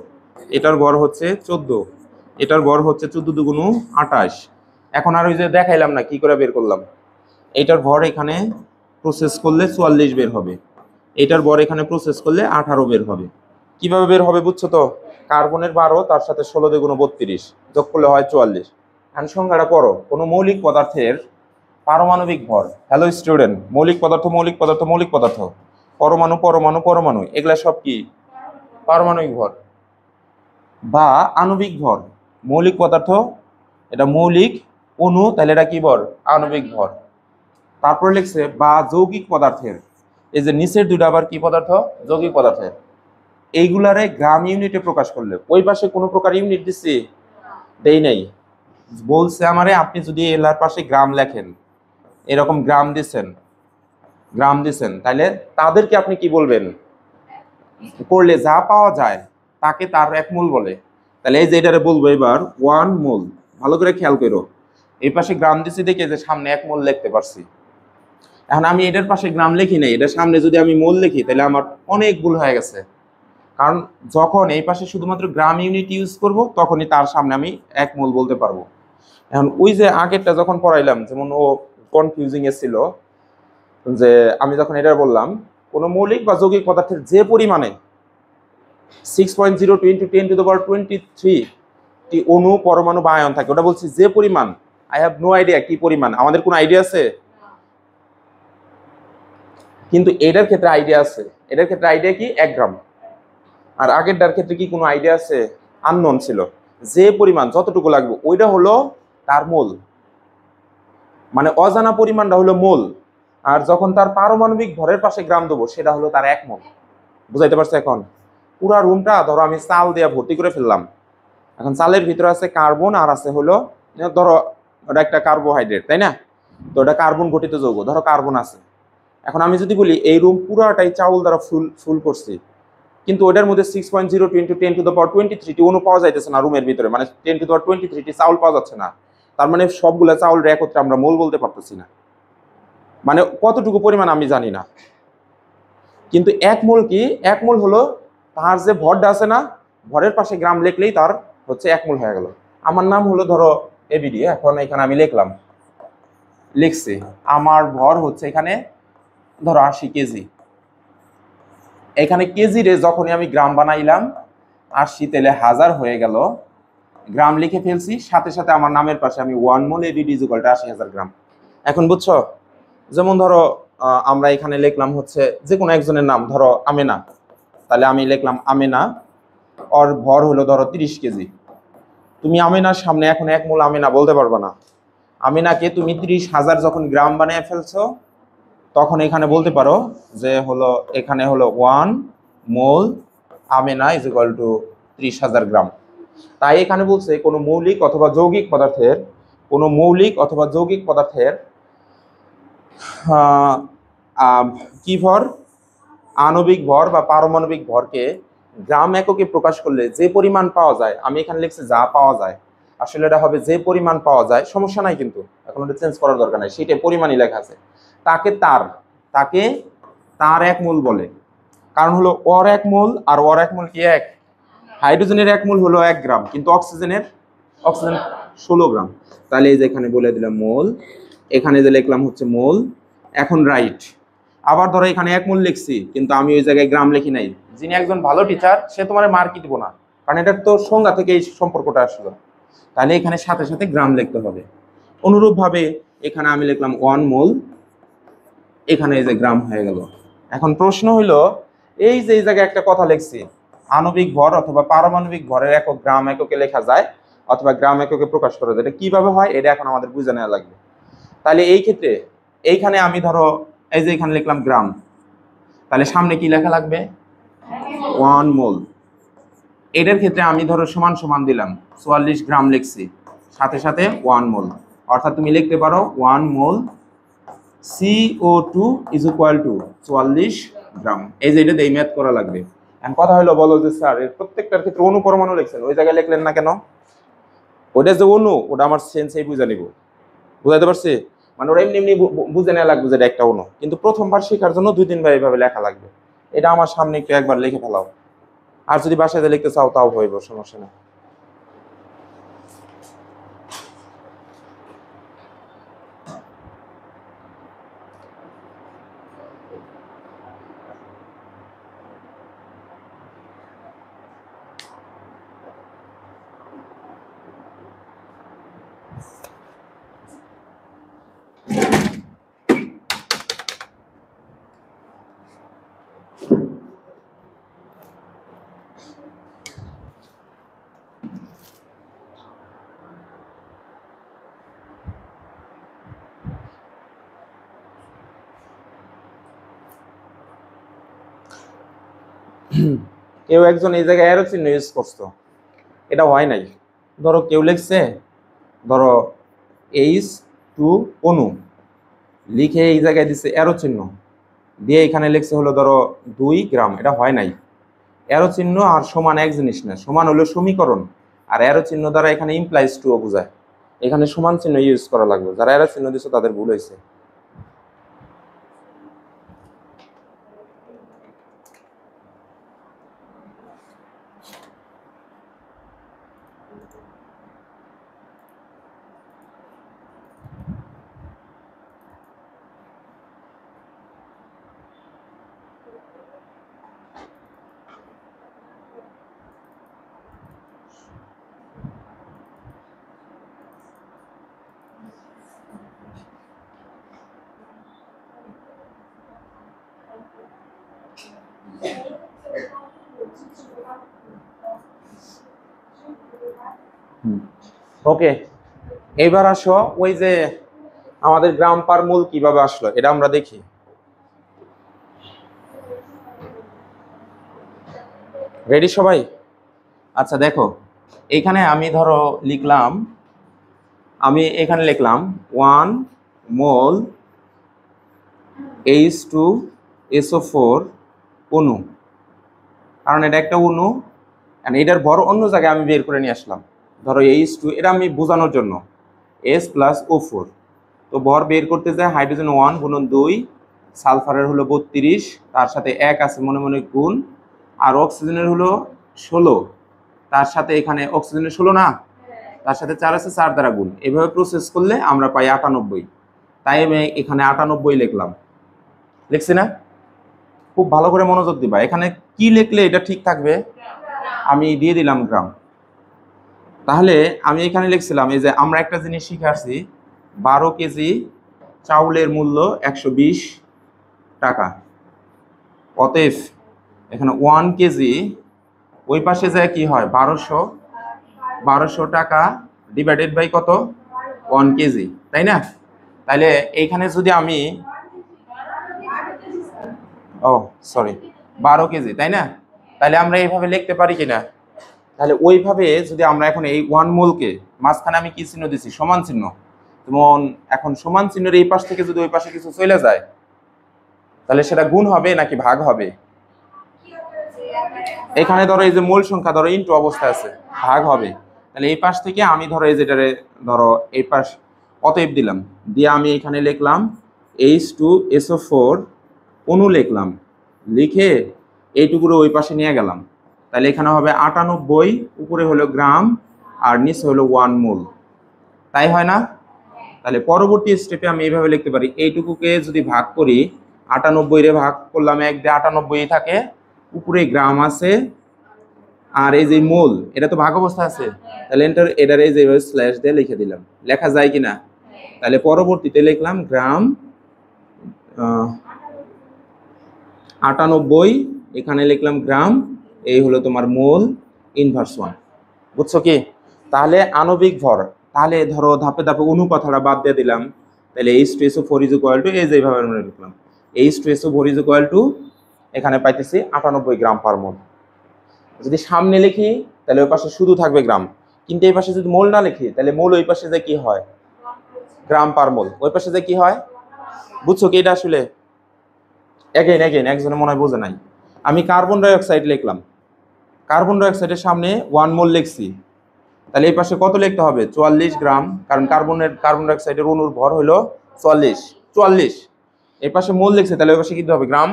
[SPEAKER 1] এটার ভর হচ্ছে 14, এটার ভর হচ্ছে 14 দুগুণ 28। এখন আর ওই যে দেখাইলাম না কি করে বের করলাম, এইটার ভর এখানে প্রসেস করলে 44 বের হবে, এটার ভর এখানে প্রসেস করলে 18 বের হবে। কিভাবে বের হবে বুঝছো তো? কার্বনের 12, তার সাথে 16 দুগুণ 32, যোগ করলে হয় 44। এখন সংখ্যাটা পড়ো, কোনো মৌলিক পদার্থের পারমাণবিক ভর। হ্যালো স্টুডেন্ট, মৌলিক পদার্থ, পরমাণু পরমাণু পরমাণু, এগুলা সব কি পারমাণবিক ভর বা আণবিক ভর। মৌলিক পদার্থ এটা মৌলিক অণু, তাহলে এটা কি ভর? আণবিক ভর। তারপরে লিখছে বা যৌগিক পদার্থের, এই যে নিচের দুটো আবার কি পদার্থ? যৌগিক পদার্থের। এইগুলারে গ্রাম ইউনিটে প্রকাশ করলে, ওই পাশে কোনো প্রকার ইউনিট দিচ্ছি দেই নাই। বলছে আমারে আপনি যদি এলার পাশে গ্রাম লেখেন, এরকম গ্রাম দিছেন, তাহলে তাদেরকে আপনি কি বলবেন? করলে যা পাওয়া যায় তাকে তার 1 মোল বলে। তাহলে এই যে এটারে বলবো এবার 1 মোল। ভালো করে খেয়াল করো, এই পাশে গ্রাম দিছি দেখে যে সামনে 1 মোল লিখতে পারছি। এখন আমি এটার পাশে গ্রাম লিখি নাই, এটার সামনে যদি আমি মোল লিখি তাহলে আমার অনেক ভুল হয়ে গেছে। কারণ যখন এই পাশে শুধুমাত্র গ্রাম ইউনিট ইউজ করব, তখনই তার সামনে আমি 1 মোল বলতে পারবো। এখন ওই যে আগেরটা যখন পড়াইলাম, যেমন ও কনফিউজিং এসেছিল, যে আমি যখন এটা বললাম কোনো মৌলিক বা যৌগিক পদার্থের যে পরিমাণে 6.02 × 10⁻23 টি অণু, পরমাণু বা আয়ন থাকে, ওটা বলছি যে পরিমাণ। আই হ্যাভ নো আইডিয়া কি পরিমাণ, আমাদের কোনো আইডিয়া আছে? কিন্তু এটার ক্ষেত্রে আইডিয়া আছে। এটার ক্ষেত্রে আইডিয়া কি? 1 গ্রাম। আর আগেরটার ক্ষেত্রে কি কোনো আইডিয়া আছে? আননোন ছিল। যে পরিমাণ যতটুকু লাগবে ওইটা হলো তার মোল, মানে অজানা পরিমাণটা হলো মোল। আর যখন তার পারমাণবিক ভরের পাশে গ্রাম দেবো, সেটা হলো তার 1 মোল। বুঝাইতে পারছে? এখন পুরা রুমটা ধরো আমি চাল দিয়ে ভর্তি করে ফেললাম, এখন চালের ভিতরে আছে কার্বন আর আছে হলো, ধরো ওটা একটা কার্বোহাইড্রেট, তাই না? তো ওটা কার্বন গঠিত যৌগ, ধরো কার্বন আছে। এখন আমি যদি বলি এই রুম পুরাটাই চাউল দ্বারা ফুল করছি, কিন্তু ওটার মধ্যে 6.02 × 10⁻23টি অণু পাওয়া যাইতেছে না রুমের ভিতরে, মানে 10⁻23টি চাউল পাওয়া যাচ্ছে না। তার মানে সবগুলা চাউল একত্রে আমরা মোল বলতে পারতেছি না, মানে কতটুকু পরিমাণ আমি জানি না। কিন্তু এক মোল কি? এক মোল হলো তার যে ভরটা আছে না, ভরের পাশে গ্রাম লিখলেই তার হচ্ছে এক মোল হয়ে গেল। আমার নাম হলো ধরো এবিডি, এখন এখানে আমি লিখছি আমার ভর হচ্ছে এখানে ধরো 80 কেজি। এখানে কেজি রে যখনই আমি গ্রাম বানাইলাম 80 তেলে 1000 হয়ে গেল, গ্রাম লিখে ফেলছি, সাথে সাথে আমার নামের পাশে আমি 1 মোল এবিডি = 80,000 গ্রাম। এখন বুঝছো? যেমন ধরো আমরা এখানে লিখলাম হচ্ছে যে কোনো একজনের নাম, ধরো আমেনা, তাহলে আমি লিখলাম আমেনা, ওর ভর হলো ধরো 30 কেজি। তুমি আমেনার সামনে এখন 1 মোল আমেনা বলতে পারবে না। আমেনাকে তুমি 30,000 যখন গ্রাম বানিয়ে ফেলছো, তখন এখানে বলতে পারো যে হলো এখানে হলো 1 মোল আমেনা = 30,000 গ্রাম। তাই এখানে বলছে কোনো মৌলিক অথবা যৌগিক পদার্থের কি ভর, আণবিক ভর বা পারমাণবিক ভরকে গ্রাম এককে প্রকাশ করলে যে পরিমাণ পাওয়া যায়, আমি এখানে লিখছি যা পাওয়া যায়, আসলে এটা হবে যে পরিমাণ পাওয়া যায়, সমস্যা নাই, কিন্তু এখন এটা চেঞ্জ করার দরকার নাই, সেটা পরিমাণই লেখা আছে। তাকে তার 1 মোল বলে। কারণ হলো ওর 1 মোল আর ওর 1 মোল কি এক? হাইড্রোজেনের 1 মোল হলো 1 গ্রাম, কিন্তু অক্সিজেন 16 গ্রাম। তাহলে এই যে এখানে বলে দিলাম মোল, এখানে যে লিখলাম হচ্ছে মোল। এখন রাইট। আবার ধরো এখানে 1 মোল লিখছি, কিন্তু আমি ওই জায়গায় গ্রাম লিখি নাই। যিনি একজন ভালো টিচার, সে তোমার মার্কই দিব না, কারণ এটার তো সংজ্ঞা থেকে এই সম্পর্কটা আসলো। তাহলে এখানে সাথে সাথে গ্রাম লিখতে হবে। অনুরূপভাবে এখানে আমি লিখলাম 1 মোল, এখানে এই যে গ্রাম হয়ে গেল। এখন প্রশ্ন হইলো, এই যে এই জায়গায় একটা কথা লিখছি, আণবিক ভর অথবা পারমাণবিক ভরের একক গ্রাম এককে লেখা যায় অথবা গ্রাম এককে প্রকাশ করা যায়, এটা কিভাবে হয় এটা এখন আমাদের বুঝে নেওয়া লাগবে। তাহলে এই ক্ষেত্রে এইখানে আমি ধরো এই যে এখানে লিখলাম গ্রাম, তাহলে সামনে কি লেখা লাগবে? 1 মোল। এটার ক্ষেত্রে আমি ধরো সমান সমান দিলাম 44 গ্রাম লিখছি, সাথে সাথে 1 মোল। অর্থাৎ তুমি লিখতে পারো 1 মোল CO2 = 44 গ্রাম। এই যে এটা দিয়ে ম্যাথ করা লাগবে। এখন কথা হলো, বলো যে স্যার এর প্রত্যেকটার ক্ষেত্রে অনু পরমাণু লিখছেন, ওই জায়গায় লিখলেন না কেন? ওটা যে অনু, ওটা আমার সেন্সেই বুঝে নিব, বুঝাতে পারছি? মানে ওরা এমনি এমনি বুঝে নেওয়া লাগবে যে এটা একটা অনু, কিন্তু প্রথমবার শেখার জন্য 2-3 বার এইভাবে লেখা লাগবে। এটা আমার সামনে একটু একবার লিখে ফেলাও, আর যদি বাসায় লিখতে চাও তাও হইব, সমস্যা নেই। কেউ একজন এই জায়গায় অ্যারো চিহ্ন ইউজ করছো, এটা হয় নাই। ধরো কেউ লিখছে ধরো H2 অনু, লিখে এই জায়গায় দিচ্ছে অ্যারো চিহ্ন দিয়ে, এখানে লিখছে হলো ধরো 2 গ্রাম, এটা হয় নাই। অ্যারো চিহ্ন আর সমান এক জিনিস না, সমান হলো সমীকরণ, আর অ্যারো চিহ্ন দ্বারা এখানে ইমপ্লাইজ টু ও বোঝায়। এখানে সমান চিহ্ন ইউজ করা লাগবে, যারা অ্যারো চিহ্ন দিচ্ছে তাদের ভুল হয়েছে। ওকে, এবার আসো ওই যে আমাদের গ্রাম পার মোল কিভাবে আসলো এটা আমরা দেখি। রেডি সবাই? আচ্ছা দেখো, এখানে আমি ধরো লিখলাম, আমি এখানে লিখলাম 1 মোল H2SO4 অণু, কারণ এটা একটা অণু, এটার ভর অন্য জায়গায় আমি বের করে নিয়ে আসলাম। ধরো H2, এটা আমি বোঝানোর জন্য, S+O4, তো ভর বের করতে যায় হাইড্রোজেন 1 গুণন 2, সালফারের হলো 32, তার সাথে 1 আছে মনে মনে গুণ, আর অক্সিজেনের হলো 16, তার সাথে এখানে অক্সিজেনের 16 না, তার সাথে 4 আছে, 4 দ্বারা গুণ। এভাবে প্রসেস করলে আমরা পাই 98, তাই আমি এখানে 98 লিখলাম। লিখছি না? খুব ভালো করে মনোযোগ দিবা, এখানে কি লিখলে এটা ঠিক থাকবে, আমি দিয়ে দিলাম গ্রাম। তাহলে আমি এখানে লিখছিলাম, এই যে আমরা একটা জিনিস শিখে আসছি, 12 কেজি চাউলের মূল্য 120 টাকা, অতএব এখানে 1 কেজি, ওই পাশে যায় কি হয় 1200 টাকা ডিভাইডেড বাই কত, 1 কেজি, তাই না? তাহলে এইখানে যদি আমি, ও সরি, 12 কেজি, তাই না? তাহলে আমরা এইভাবে লিখতে পারি কিনা? তাহলে ওইভাবে যদি আমরা এখন এই 1 মোলকে, মাঝখানে আমি কি চিহ্ন দিছি, সমান চিহ্ন, যেমন এখন সমান চিহ্নের এই পাশ থেকে যদি ওই পাশে কিছু চলে যায়, তাহলে সেটা গুণ হবে নাকি ভাগ হবে? এখানে ধরো এই যে মোল সংখ্যা ধরো ইনটু অবস্থায় আছে, ভাগ হবে। তাহলে এই পাশ থেকে আমি ধরো এই যেটারে ধরো এই পাশ অতএব দিলাম, দিয়ে আমি এখানে লিখলাম H2SO4 অণু লিখলাম, লিখে এইটুকুরে ওই পাশে নিয়ে গেলাম। তাহলে এখানে হবে 98, উপরে হলো গ্রাম আর নিচে হলো 1 মোল, তাই হয় না? তাহলে পরবর্তী স্টেপে আমি এইভাবে লিখতে পারি, এইটুকুকে যদি ভাগ করি, 98 রে ভাগ করলাম 1 দিয়ে, 98 থাকে, উপরে গ্রাম আছে, আর এই যে মোল এটা তো ভাগ অবস্থা আছে, তাহলে এটার এই যে স্ল্যাশ দিয়ে লিখে দিলাম, লেখা যায় কিনা? তাহলে পরবর্তীতে লিখলাম গ্রাম 98, এখানে লিখলাম গ্রাম, এই হলো তোমার মোল ইনভার্স 1, বুঝছো কি? তাহলে আণবিক ভর, তাহলে ধরো ধাপে ধাপে অণু কথাটা বাদ দিয়ে দিলাম, তাহলে H2SO4 = এই যেভাবে আমরা লিখলাম, H2SO4 এখানে পাইতেছি 98 গ্রাম পার মোল। যদি সামনে লিখি তাহলে ওই পাশে শুধু থাকবে গ্রাম, কিন্তু এই পাশে যদি মোল না লিখি তাহলে মোল ওই পাশে যে কি হয়, গ্রাম পার মোল, ওই পাশে যে কি হয়, বুঝছো কি? এটা আসলে এগেইন একজনের মনে হয় বোঝে নাই। আমি কার্বন ডাই অক্সাইড লিখলাম, কার্বন ডাই অক্সাইডের সামনে 1 মোল লিখছি, তাহলে এই পাশে কত লিখতে হবে, 44 গ্রাম, কারণ কার্বন ডাই অক্সাইডের অণুর ভর হলো 44, এই পাশে মোল লিখছে, তাহলে ওই পাশে কি হবে, গ্রাম।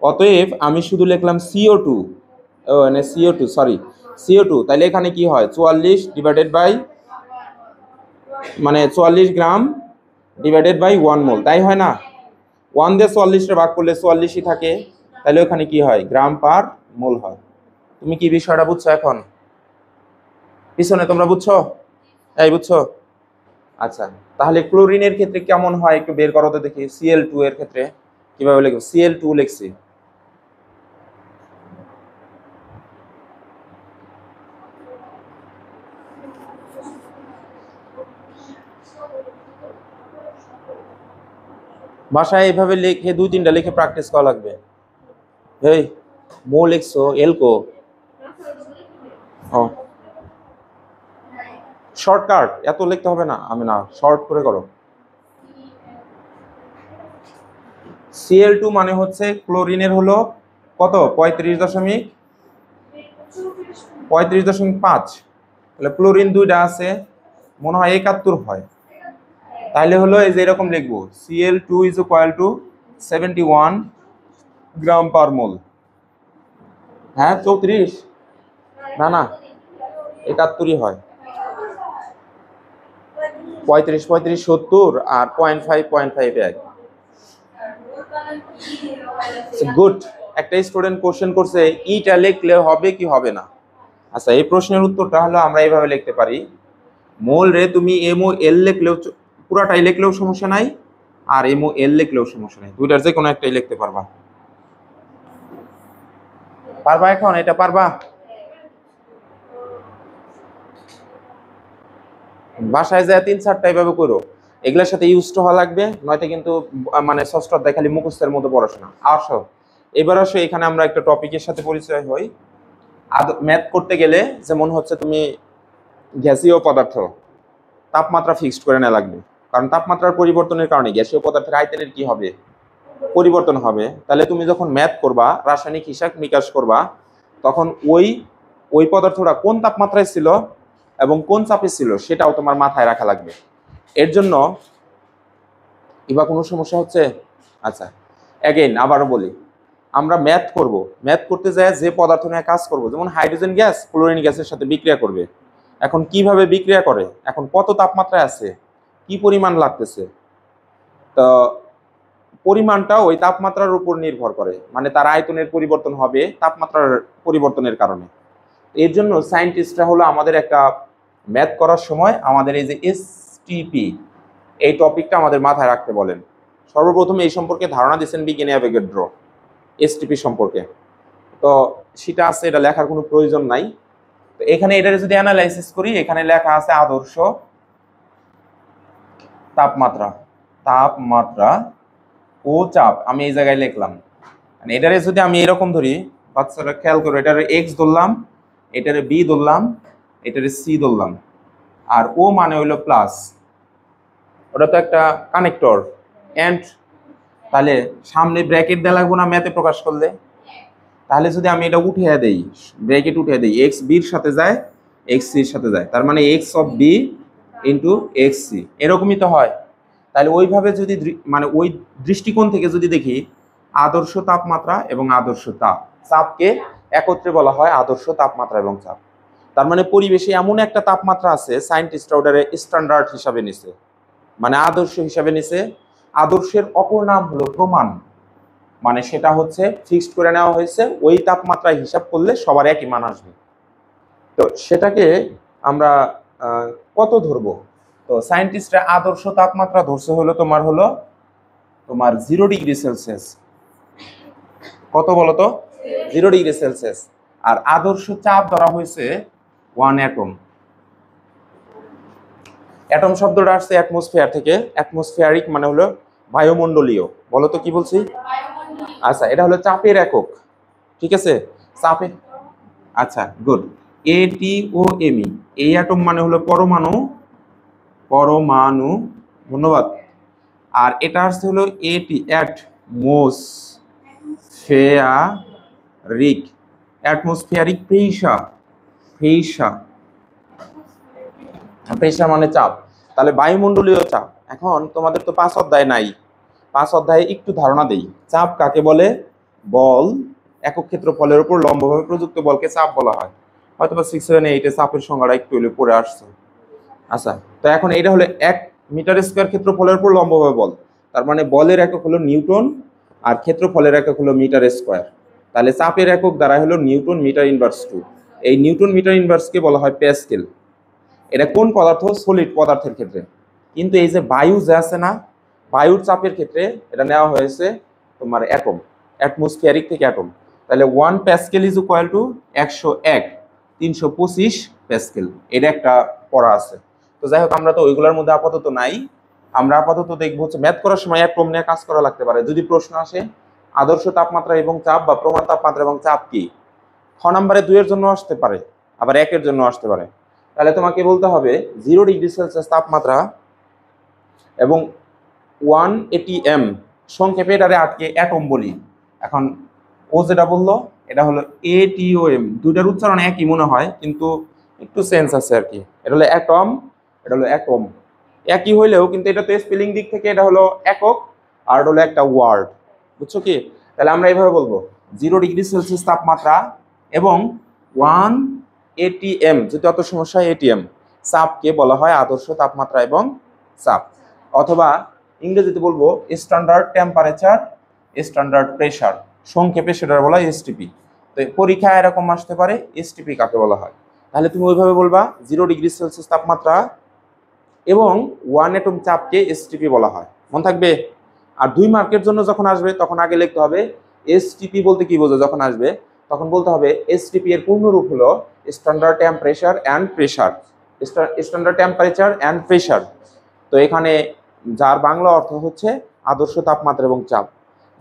[SPEAKER 1] অতএব আমি শুধু লিখলাম CO2, CO2, তাহলে এখানে কি হয়, 44 ডিভাইডেড বাই, মানে 44 গ্রাম ডিভাইডেড বাই 1 মোল, তাই হয় না? 1 দিয়ে 44 ভাগ করলে 44ই থাকে, তাহলে ওখানে কি হয়, গ্রাম পার মোল হয়। তুমি কি বিষয়টা বুঝছো এখন? পিছনে তোমরা বুঝছো? এই বুঝছো? আচ্ছা, তাহলে ক্লোরিনের ক্ষেত্রে কেমন হয় একটু বের করো তো দেখি। Cl2 এর ক্ষেত্রে কিভাবে লিখব? Cl2 লিখছি, বাসায় এইভাবে লিখে 2-3টা লিখে প্র্যাকটিস করা লাগবে। এই মো লিখছো, এলকো, ও শর্টকাট, এত লিখতে হবে না, আমি না, শর্ট করে করো। Cl2 মানে হচ্ছে ক্লোরিনের হলো কত, 35.5, তাহলে ক্লোরিন 2টা আছে, মনে হয় 71 হয়, তাহলে হলো এই যে এরকম লিখবো, Cl2 = 71 গ্রাম পার মোল। হ্যাঁ 34, না 71ই হয়, 35 70 আর 0.5 এক। গুড, একটা স্টুডেন্ট কোশ্চেন করছে ইটা লিখলে হবে কি হবে না। আচ্ছা, এই প্রশ্নের উত্তরটা হলো আমরা এইভাবে লিখতে পারি, মোল রে তুমি MOL লিখলেও, পুরাটাই লিখলেও সমস্যা নাই, আর MOL লিখলেও সমস্যা নাই, দুইটার যে কোনো একটাই লিখতে পারবা। এখন এটা পারবা? বাসায় যায় 3-4টা এইভাবে করো, এগুলোর সাথে ইউজড হওয়া লাগবে, নয়তো কিন্তু মানে ষষ্ঠ অধ্যায় খালি মুখস্থের মতো পড়াশোনা। আসো এবার আসো, এখানে আমরা একটা টপিকের সাথে পরিচয় হই। ম্যাথ করতে গেলে যেমন হচ্ছে তুমি গ্যাসীয় পদার্থ তাপমাত্রা ফিক্সড করে নেওয়া লাগবে, কারণ তাপমাত্রার পরিবর্তনের কারণে গ্যাসীয় পদার্থের আয়তনের কি হবে, পরিবর্তন হবে। তাহলে তুমি যখন ম্যাথ করবা, রাসায়নিক হিসাব নিকাশ করবা, তখন ওই ওই পদার্থটা কোন তাপমাত্রায় ছিল এবং কোন চাপে ছিল সেটাও তোমার মাথায় রাখা লাগবে। এর জন্য এবার কোনো সমস্যা হচ্ছে? আচ্ছা, অ্যাগেইন আবারও বলি, আমরা ম্যাথ করব, ম্যাথ করতে যায় যে পদার্থ নিয়ে কাজ করব, যেমন হাইড্রোজেন গ্যাস ক্লোরিন গ্যাসের সাথে বিক্রিয়া করবে। এখন কিভাবে বিক্রিয়া করে, এখন কত তাপমাত্রায় আছে, কি পরিমাণ লাগতেছে, তো পরিমাণটা ওই তাপমাত্রার উপর নির্ভর করে, মানে তার আয়তনের পরিবর্তন হবে তাপমাত্রার পরিবর্তনের কারণে। এর জন্য সায়েন্টিস্টরা হলো আমাদের একটা ম্যাথ করার সময় আমাদের এই যে এসটিপি এই টপিকটা আমাদের মাথায় রাখতে বলেন। সর্বপ্রথম এই সম্পর্কে ধারণা দিচ্ছেন বিজ্ঞানী অ্যাভোগাড্রো, এসটিপি সম্পর্কে। তো সেটা আছে, এটা লেখার কোনো প্রয়োজন নাই। তো এখানে এটা যদি অ্যানালাইসিস করি, এখানে লেখা আছে আদর্শ তাপমাত্রা, তাপমাত্রা ও চাপ আমি এই জায়গায় লিখলাম। মানে এটারে যদি আমি এরকম ধরি, বাচ্চারা খেয়াল করো, এটারে এক্স ধরলাম, এটারে বি ধরলাম, এটারে সি ধরলাম, আর ও মানে হইলো প্লাস, ওটা তো একটা কানেক্টর এন্ড, তাহলে সামনে ব্র্যাকেট দেওয়া লাগবো না ম্যাথে প্রকাশ করলে? তাহলে যদি আমি এটা উঠিয়ে দেই, ব্র্যাকেট উঠিয়ে দেই, এক্স বির সাথে যায়, এক্স সির সাথে যায়, তার মানে X of B into X C, এরকমই তো হয়। তাহলে ওইভাবে যদি মানে ওই দৃষ্টিকোণ থেকে যদি দেখি, আদর্শ তাপমাত্রা এবং আদর্শ তাপ, চাপকে একত্রে বলা হয় আদর্শ তাপমাত্রা এবং চাপ। তার মানে পরিবেশে এমন একটা তাপমাত্রা আছে, সায়েন্টিস্টরা ওটারে স্ট্যান্ডার্ড হিসাবে নিছে, মানে আদর্শ হিসাবে নিছে। আদর্শের অপর নাম হলো প্রমাণ, মানে সেটা হচ্ছে ফিক্সড করে নেওয়া হয়েছে, ওই তাপমাত্রায় হিসাব করলে সবার একই মান আসবে। তো সেটাকে আমরা কত ধরবো? তো সায়েন্টিস্টরা আদর্শ তাপমাত্রা ধরছে হলো তোমার 0 ডিগ্রি সেলসিয়াস। কত বলো তো? 0 ডিগ্রি সেলসিয়াস। আর আদর্শ চাপ ধরা হয়েছে 1 অ্যাটম। অ্যাটম শব্দটা আসছে অ্যাটমসফিয়ার থেকে, অ্যাটমসফিয়ারিক মানে হলো বায়ুমণ্ডলীয়। বলো তো কি বলছি? আচ্ছা, এটা হলো চাপের একক, ঠিক আছে? চাপে, আচ্ছা গুড। ATOME, এই অ্যাটম মানে হলো পরমাণু, পরমাণু, ধন্যবাদ। আর এটা আসছে হলো অ্যাটমসফেয়ারিক, অ্যাটমসফিয়ারিক প্রেশার, প্রেশার মানে চাপ, তাহলে বায়ুমণ্ডলীয় চাপ। এখন তোমাদের তো 5 অধ্যায় নাই, 5 অধ্যায়ে একটু ধারণা দেই, চাপ কাকে বলে? বল একক ক্ষেত্রফলের উপর লম্বভাবে প্রযুক্ত বলকে চাপ বলা হয়। হয়তো বা 6, 7, 8 চাপের সংজ্ঞাটা একটু হলে পড়ে আসছে। আচ্ছা, তো এখন এটা হলো 1 মিটার স্কয়ার ক্ষেত্রফলের উপর লম্বভাবে বল, তার মানে বলের একক হলো নিউটন আর ক্ষেত্রফলের একক হলো মিটার স্কয়ার। তাহলে চাপের একক দ্বারা হলো নিউটন মিটার ইনভার্স 2। এই নিউটন মিটার ইনভার্সকে বলা হয় প্যাসকেল। এটা কোন পদার্থ? সলিড পদার্থের ক্ষেত্রে। কিন্তু এই যে বায়ু যে আছে না, বায়ুর চাপের ক্ষেত্রে এটা নেওয়া হয়েছে তোমার অ্যাটম, অ্যাটমসফিয়ারিক থেকে অ্যাটম। তাহলে 1 Pascal is equal two 101, 325 Pascal. এটা একটা পড়া আছে। তো যাই হোক, আমরা তো ওইগুলোর মধ্যে আপাতত নাই। আমরা আপাতত দেখবো হচ্ছে ম্যাথ করার সময় অ্যাটম নিয়ে কাজ করা লাগতে পারে। যদি প্রশ্ন আসে আদর্শ তাপমাত্রা এবং চাপ বা প্রমাণ তাপমাত্রা এবং চাপ কি, খ নম্বরে 2 এর জন্য আসতে পারে, আবার 1 এর জন্য আসতে পারে। তাহলে তোমাকে বলতে হবে 0 ডিগ্রি সেলসিয়াস তাপমাত্রা এবং 1 ATM, সংক্ষেপে এটারে আটকে অ্যাটম বলি। এখন ও যেটা বললো এটা হলো ATOM, দুইটার উচ্চারণ একই মনে হয় কিন্তু একটু সেন্স আছে আর কি। এটা হলো অ্যাটম, এটা হলো অ্যাটম, একই হইলেও কিন্তু এটা তো স্পেলিং দিক থেকে এটা হলো একক আর এটা হলো একটা ওয়ার্ড, বুঝছো কি? তাহলে আমরা এইভাবে বলবো 0 ডিগ্রি সেলসিয়াস তাপমাত্রা এবং 1 ATM, যদি অত সমস্যা ATM, চাপকে বলা হয় আদর্শ তাপমাত্রা এবং চাপ। অথবা ইংরেজিতে বলবো স্ট্যান্ডার্ড টেম্পারেচার, স্ট্যান্ডার্ড প্রেশার, সংক্ষেপে সেটা বলা হয় STP। তো পরীক্ষায় এরকম আসতে পারে STP কাকে বলা হয়। তাহলে তুমি ওইভাবে বলবা 0 ডিগ্রি সেলসিয়াস তাপমাত্রা এবং 1 অ্যাটম চাপকে STP বলা হয়, মনে থাকবে। আর 2 মার্কের জন্য যখন আসবে তখন আগে লিখতে হবে STP বলতে কি বোঝো, যখন আসবে তখন বলতে হবে STP এর পূর্ণ রূপ হলো standard temperature and pressure, standard temperature and pressure. তো এখানে যার বাংলা অর্থ হচ্ছে আদর্শ তাপমাত্রা এবং চাপ।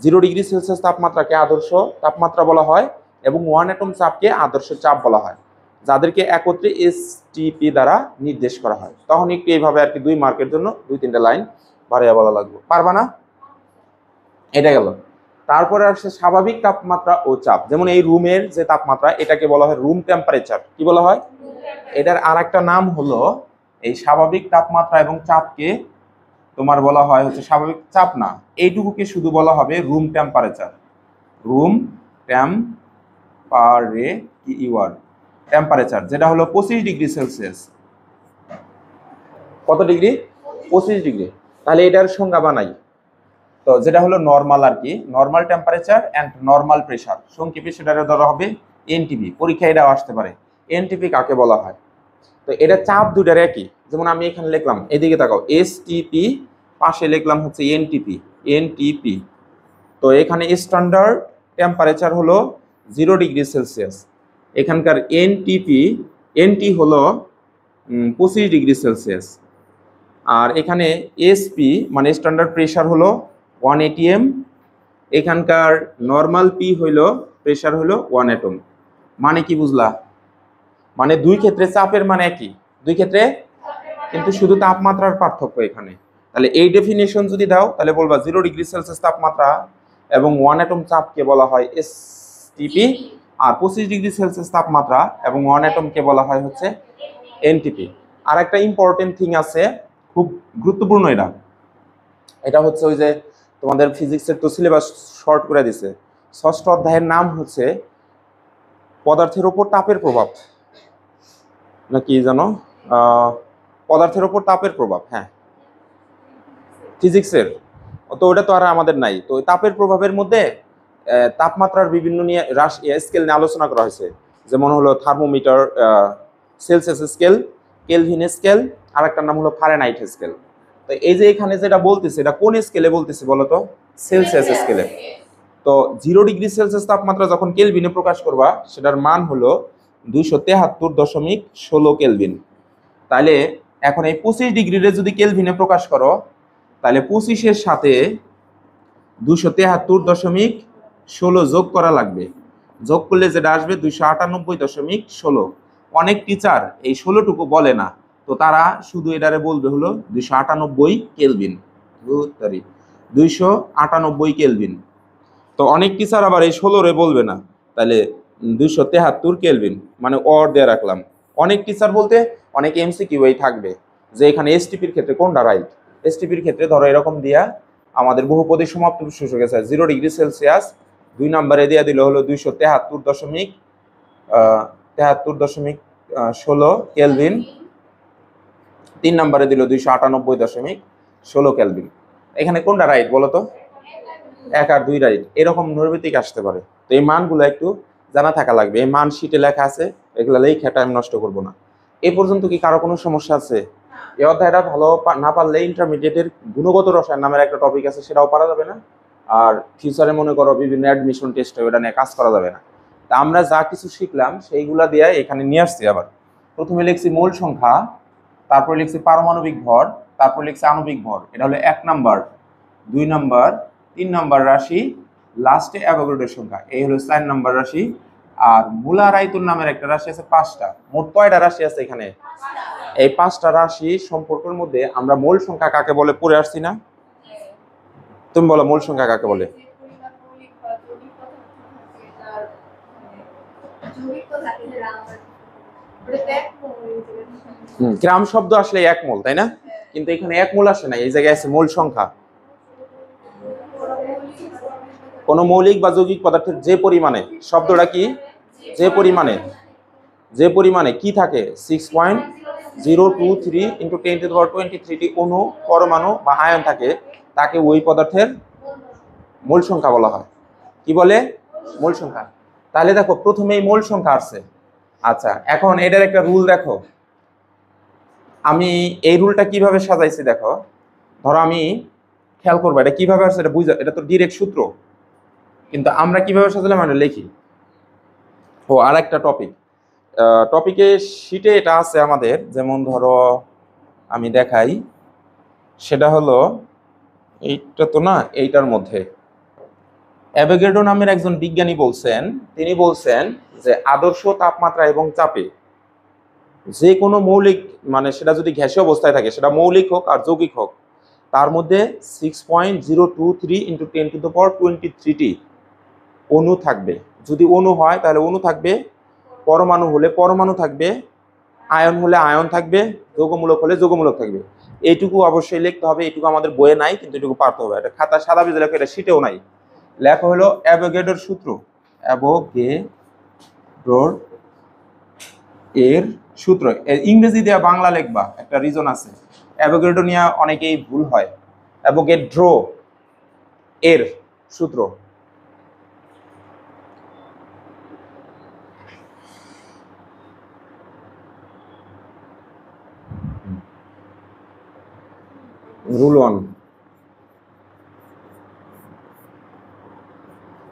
[SPEAKER 1] 0 ডিগ্রি সেলসিয়াস তাপমাত্রাকে আদর্শ তাপমাত্রা বলা হয় এবং 1 অ্যাটম চাপকে আদর্শ চাপ বলা হয়, যাদেরকে একত্রে এসটিপি দ্বারা নির্দেশ করা হয়। তখন একটু এইভাবে আর কি 2 মার্কের জন্য 2-3টা লাইন বাড়িয়ে বলা লাগবে, পারবা না? এটা গেল। তারপরে আসছে স্বাভাবিক তাপমাত্রা ও চাপ। যেমন এই রুমের যে তাপমাত্রা, এটাকে বলা হয় রুম টেম্পারেচার। কি বলা হয়? এটার আর একটা নাম হলো, এই স্বাভাবিক তাপমাত্রা এবং চাপকে তোমার বলা হয় হচ্ছে স্বাভাবিক চাপ না, এইটুকুকে শুধু বলা হবে রুম টেম্পারেচার। রুম টেম্পারেচার, যেটা হলো 25 ডিগ্রি সেলসিয়াস। কত ডিগ্রি? 25 ডিগ্রি। তাহলে এটার সংজ্ঞা বানাই। তো যেটা হলো নর্মাল আর কি, normal temperature and normal pressure, সংক্ষেপে সেটার ধরা হবে এনটিপি। পরীক্ষায় এটাও আসতে পারে, এনটিপি কাকে বলা হয়। তো এটা চাপ দুটার একই। যেমন আমি এখানে লিখলাম, এদিকে তাকাও, এসটিপি, পাশে লিখলাম হচ্ছে এনটিপি। এনটিপি, তো এখানে স্ট্যান্ডার্ড টেম্পারেচার হলো 0 ডিগ্রি সেলসিয়াস। এখানকার এনটি হলো 25 ডিগ্রি সেলসিয়াস। আর এখানে এসপি মানে স্ট্যান্ডার্ড প্রেসার হলো 1 এটিএম। এখানকার নর্মাল পি হইলো প্রেসার হলো 1 অ্যাটম। মানে কি বুঝলা? মানে দুই ক্ষেত্রে চাপের মান একই, দুই ক্ষেত্রে কিন্তু শুধু তাপমাত্রার পার্থক্য এখানে। তাহলে এই ডেফিনেশন যদি দাও তাহলে বলবা 0 ডিগ্রি সেলসিয়াস তাপমাত্রা এবং 1 অ্যাটম চাপকে বলা হয় এসটিপি, আর 25 ডিগ্রি সেলসিয়াস তাপমাত্রা এবং 1 অ্যাটমকে বলা হয় হচ্ছে এনটিপি। আর একটা ইম্পর্টেন্ট থিং আছে, খুব গুরুত্বপূর্ণ, এটা হচ্ছে ওই যে তোমাদের ফিজিক্সের তো সিলেবাস শর্ট করে দিছে, 6ষ্ঠ অধ্যায়ের নাম হচ্ছে পদার্থের উপর তাপের প্রভাব, নাকি জানো? পদার্থের উপর তাপের প্রভাব, হ্যাঁ, ফিজিক্সের। তো ওটা তো আর আমাদের নাই। তো তাপের প্রভাবের মধ্যে তাপমাত্রার বিভিন্ন নিয়ে স্কেল নিয়ে আলোচনা করা হয়েছে। যেমন হলো thermometer, Celsius scale, Kelvin scale, আর একটা নাম হলো ফারেনহাইট স্কেল। তো এই যে এখানে যেটা বলতেছে, এটা কোন স্কেলে বলতেছে বলো তো? সেলসিয়াস স্কেলে। তো 0 ডিগ্রি সেলসিয়াস তাপমাত্রা যখন কেলভিনে প্রকাশ করবা, সেটার মান হলো 273.16 কেলভিন। তাহলে এখন এই 25 ডিগ্রিরে যদি কেলভিনে প্রকাশ করো, তাহলে 25-এর সাথে 273.16 যোগ করা লাগবে। যোগ করলে যেটা আসবে 298.16। অনেক টিচার এই 16টুকু বলে না, তো তারা শুধু এটারে বলবে হলো 298 কেলভিন, 298 কেলভিন। তো অনেক টিচার আবার এই 16 বলবে না, তাহলে 273 কেলভিন, মানে অর দিয়ে রাখলাম। অনেক টিচার বলতে অনেক এমসিকিউ থাকবে যে এখানে এসটিপির ক্ষেত্রে কোনটা রাইট। এসটিপির ক্ষেত্রে ধরো এরকম দিয়া আমাদের বহুপদী সমাপ্ত সূচক আছে 0 ডিগ্রি সেলসিয়াস, 2 নম্বরে দিয়ে দিল হলো 273.16 কেলভিন, 3 নম্বরে দিল 298.16 কেলভিন। এখানে কোনটা রাইট বলো তো? 1 আর 2 রাইট, এরকম নৈর্ব্যতিক আসতে পারে। তো এই মানগুলো একটু জানা থাকা লাগবে। এই মান শিটে লেখা আছে, এগুলো লেখা টাইম নষ্ট করবো না। এই পর্যন্ত কি কারো কোনো সমস্যা আছে? এই অধ্যায়টা ভালো না পারলে ইন্টারমিডিয়েটের গুণগত রসায়ন নামের একটা টপিক আছে, সেটাও পারা যাবে না। আর ফিউচারে মনে করো বিভিন্ন অ্যাডমিশন টেস্ট ওটা নিয়ে কাজ করা যাবে না। তা আমরা যা কিছু শিখলাম সেইগুলা দিয়ে এখানে নিয়ে আসছি। আবার প্রথমে লিখছি মূল সংখ্যা, তারপর লিখছি পারমাণবিক ভর, তারপর লিখছি আণবিক ভর। এটা হলো 1 নাম্বার, 2 নাম্বার, 3 নাম্বার রাশি, লাস্টে অ্যাভোগাড্রোর সংখ্যা, এই হলো 4 নাম্বার রাশি। আর মুলার আয়তন নামের একটা রাশি আছে 5টা। মোট কয়টা রাশি আছে এখানে? এই 5টা রাশি সম্পর্কের মধ্যে আমরা মূল সংখ্যা কাকে বলে পড়ে আসছি না? তুমি বলো মূল সংখ্যা কাকে বলে? গ্রাম শব্দ আসলে 1 মোল, তাই না? কিন্তু এখানে 1 মোল আসে না, এই জায়গায় আছে মূল সংখ্যা। কোন মৌলিক বা যৌগিক পদার্থের যে পরিমাণে, শব্দটা কি? যে পরিমাণে কি থাকে 6.023 × 10⁻23 অণু, পরমাণু বা আয়ন থাকে, তাকে ওই পদার্থের মূল সংখ্যা বলা হয়। কি বলে? মূল সংখ্যা। তাহলে দেখো প্রথমেই মূল সংখ্যা আসছে। আচ্ছা, এখন এটার একটা রুল দেখো। আমি এই রুলটা কিভাবে সাজাইছি দেখো। ধরো আমি খেয়াল করবো এটা কিভাবে আসছে, এটা বুঝা, এটা তো ডিরেক্ট সূত্র, কিন্তু আমরা কিভাবে সাজালাম আমরা লিখি। ও আর একটা টপিকে শিটে এটা আছে আমাদের। যেমন ধরো আমি দেখাই, সেটা হলো এইটা তো না, এইটার মধ্যে অ্যাভোগাড্রো নামের একজন বিজ্ঞানী বলছেন, তিনি বলছেন যে আদর্শ তাপমাত্রা এবং চাপে যে কোনো মৌলিক, মানে সেটা যদি গ্যাসীয় অবস্থায় থাকে, সেটা মৌলিক হোক আর যৌগিক হোক, তার মধ্যে 6.023 × 10⁻23টি অণু থাকবে। যদি অণু হয় তাহলে অণু থাকবে, পরমাণু হলে পরমাণু থাকবে, আয়ন হলে আয়ন থাকবে, যৌগমূলক হলে যৌগমূলক থাকবে। এইটুকু অবশ্যই লিখতে হবে, এইটুকু আমাদের বইয়ে নাই, কিন্তু এটুকু পারতে হবে। এটা খাতা সাদা পেজে লেখা, এটা শীটেও নাই। লেখা হলো অ্যাভোগাড্রোর সূত্র। অ্যাভোগাড্রোর এর সূত্র ইংরেজি দিয়ে বাংলা লিখবা, একটা রিজন আছে। অ্যাভোগাড্রো নিয়ে অনেকেই ভুল হয়। অ্যাভোগাড্রো এর সূত্র। রুল 1,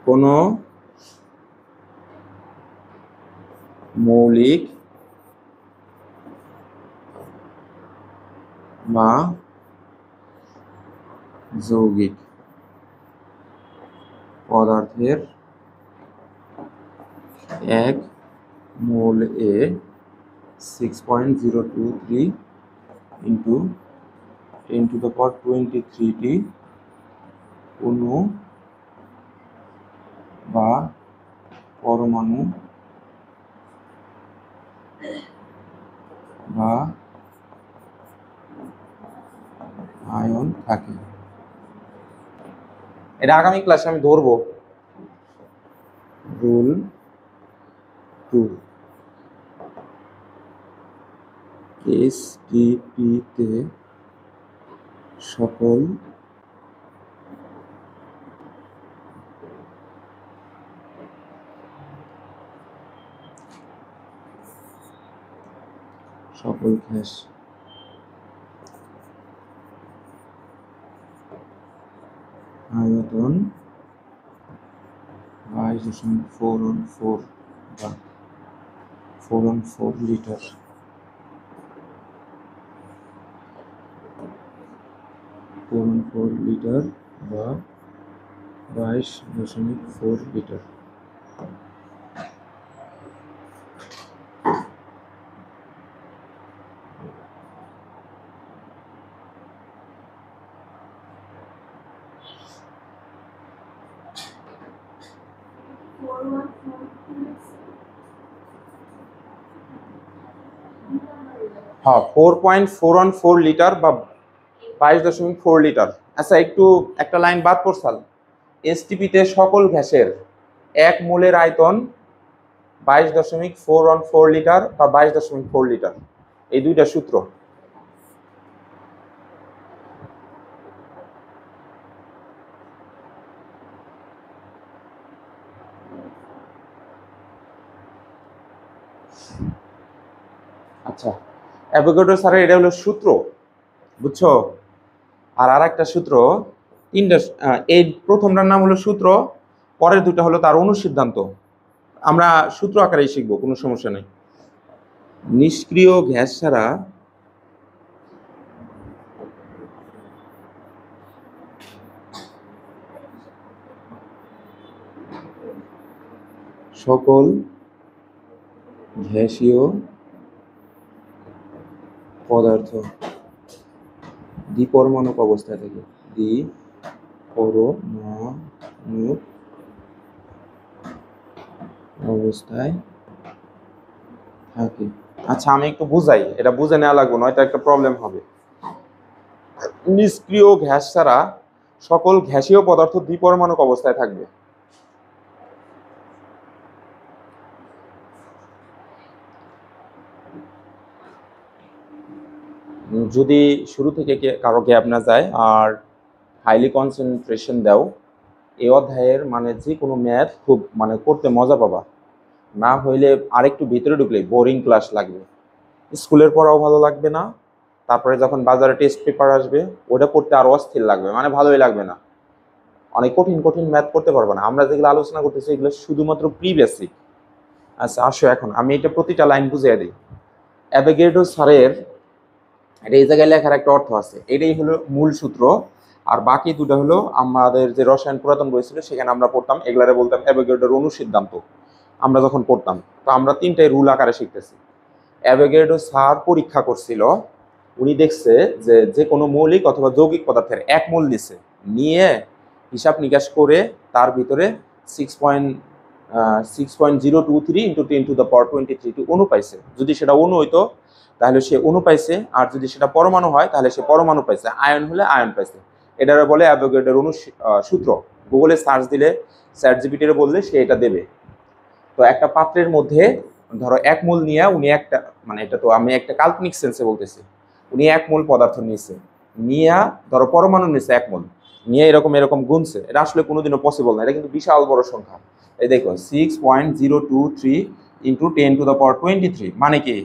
[SPEAKER 1] কোন মৌলিক বা যৌগিক পদার্থের এক মোল এ 6.023 × 10⁻23টি অণু বা পরমাণু বা আয়ন থাকে। এটা আগামী ক্লাসে আমি ধরবো। রুল 2, এসটিপিতে সকল গ্যাস আয়তন 22.414 বা 414 লিটার। লিটার বা 22.4 লিটার। হ্যাঁ, 4.414 লিটার বা 22.4 লিটার। আচ্ছা, একটু একটা লাইন বাদ পড়ছাল। এসটিপিতে সকল গ্যাসের এক মোলের আয়তন 22.414 লিটার বা 22.4 লিটার। এই দুইটা সূত্র। আচ্ছা, অ্যাভোগাড্রো স্যারের এটা হলো সূত্র, বুঝছো? আর একটা সূত্র, তিনটা। এই প্রথমটার নাম হলো সূত্র, পরের দুটা হলো তার অনুসিদ্ধান্ত। আমরা সূত্র আকারেই শিখবো, কোনো সমস্যা নেই। নিষ্ক্রিয় গ্যাস ছাড়া সকল গ্যাসীয় পদার্থ দ্বিপরমাণুক অবস্থায় থাকে। দ্বিপরমাণুক অবস্থায় থাকে। আচ্ছা, আমি একটু বুঝাই, এটা বুঝে নেওয়া লাগবে, নয়তো একটা প্রবলেম হবে। নিষ্ক্রিয় গ্যাস ছাড়া সকল গ্যাসীয় পদার্থ দ্বিপরমাণুক অবস্থায় থাকবে। যদি শুরু থেকে কারো গ্যাপ না যায় আর হাইলি কনসেন্ট্রেশন দাও, এই অধ্যায়ের মানে যে কোনো ম্যাথ খুব মানে করতে মজা পাবা। না হইলে আরেকটু ভিতরে ঢুকলে বোরিং ক্লাস লাগবে, স্কুলের পড়াও ভালো লাগবে না। তারপরে যখন বাজারে টেস্ট পেপার আসবে, ওটা পড়তে আরো অস্থির লাগবে, মানে ভালোই লাগবে না। অনেক কঠিন কঠিন ম্যাথ করতে পারবে না। আমরা যেগুলো আলোচনা করতেছি এগুলো শুধুমাত্র প্রি বেসিক। আচ্ছা আসো, এখন আমি এটা প্রতিটা লাইন বুঝিয়ে দিই। অ্যাভোগাড্রো স্যারের এটা এই জায়গায় লেখার একটা অর্থ আছে, এটাই হলো মূল সূত্র। আর বাকি দুটো হলো আমাদের যে রসায়ন পুরাতন বই ছিল সেখানে আমরা পড়তাম, এগুলারে বলতাম অ্যাভোগাড্রোর অনুসিদ্ধান্ত। আমরা যখন পড়তাম তো আমরা তিনটাই রুল আকারে শিখতেছি। অ্যাভোগাড্রো স্যার পরীক্ষা করছিল, উনি দেখছে যে যে কোনো মৌলিক অথবা যৌগিক পদার্থের এক মোল নিছে, নিয়ে হিসাব নিকাশ করে তার ভিতরে 6.023 ইন্টু 10⁻23 অণু পাইছে। যদি সেটা অণু হইতো তাহলে সে অণু পাইছে, আর যদি সেটা পরমাণু হয় তাহলে সে পরমাণু পাইছে, আয়ন হলে আয়ন পাইছে। এটারে বলে অ্যাভোগাড্রোর সূত্র। গুগলে সার্চ দিলে, চ্যাট জিপিটিরে বললে সে এটা দেবে। তো একটা পাত্রের মধ্যে ধরো এক মোল নিয়ে উনি একটা, মানে এটা তো আমি একটা কাল্পনিক সেন্সে বলতেছি, উনি এক মোল পদার্থ নিয়েছে, নিয়ে ধরো পরমাণু নিয়েছে এক মোল, নিয়ে এরকম এরকম গুনছে। এটা আসলে কোনোদিনও পসিবল না, এটা কিন্তু বিশাল বড় সংখ্যা। এই দেখো 6.023 ইন্টু 10⁻23 মানে কি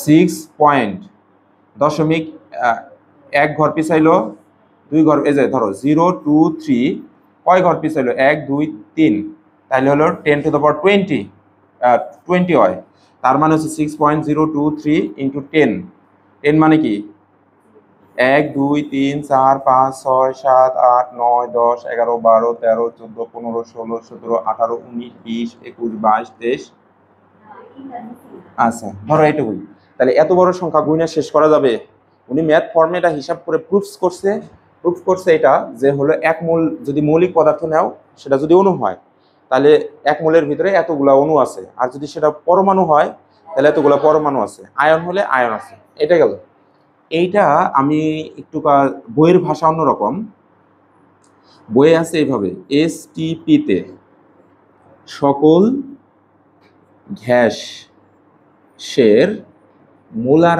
[SPEAKER 1] 6.1 ঘর পিছাইলো 2 ঘর, এই যে ধরো 023 কয় ঘর পিছাইলো 1 2 3, তাহলে হলো 10⁻20 হয়। তার মানে হচ্ছে 6.023 ইন্টু 10 মানে কি 1 2 3 4 5 6 7 8 9 10 11 12 13 14 15 16 17 18 19 20 21 22 23। আচ্ছা ধরো এইটুকুই। তাহলে এত বড় সংখ্যা গুণে শেষ করা যাবে? উনি ম্যাথ ফর্মে এটা হিসাব করে প্রুফ করছে এটা যে হলো এক মোল যদি মৌলিক পদার্থ নাও, সেটা যদি অণু হয় তাহলে এক মোলের ভিতরে এতগুলা অণু আছে, আর যদি সেটা পরমাণু হয় তাহলে এতগুলা পরমাণু আছে, আয়ন হলে আয়ন আছে। এটা গেল। এইটা আমি একটু বইয়ের ভাষা অন্যরকম। বইয়ে আছে এইভাবে, এসটিপিতে সকল গ্যাসের মোলার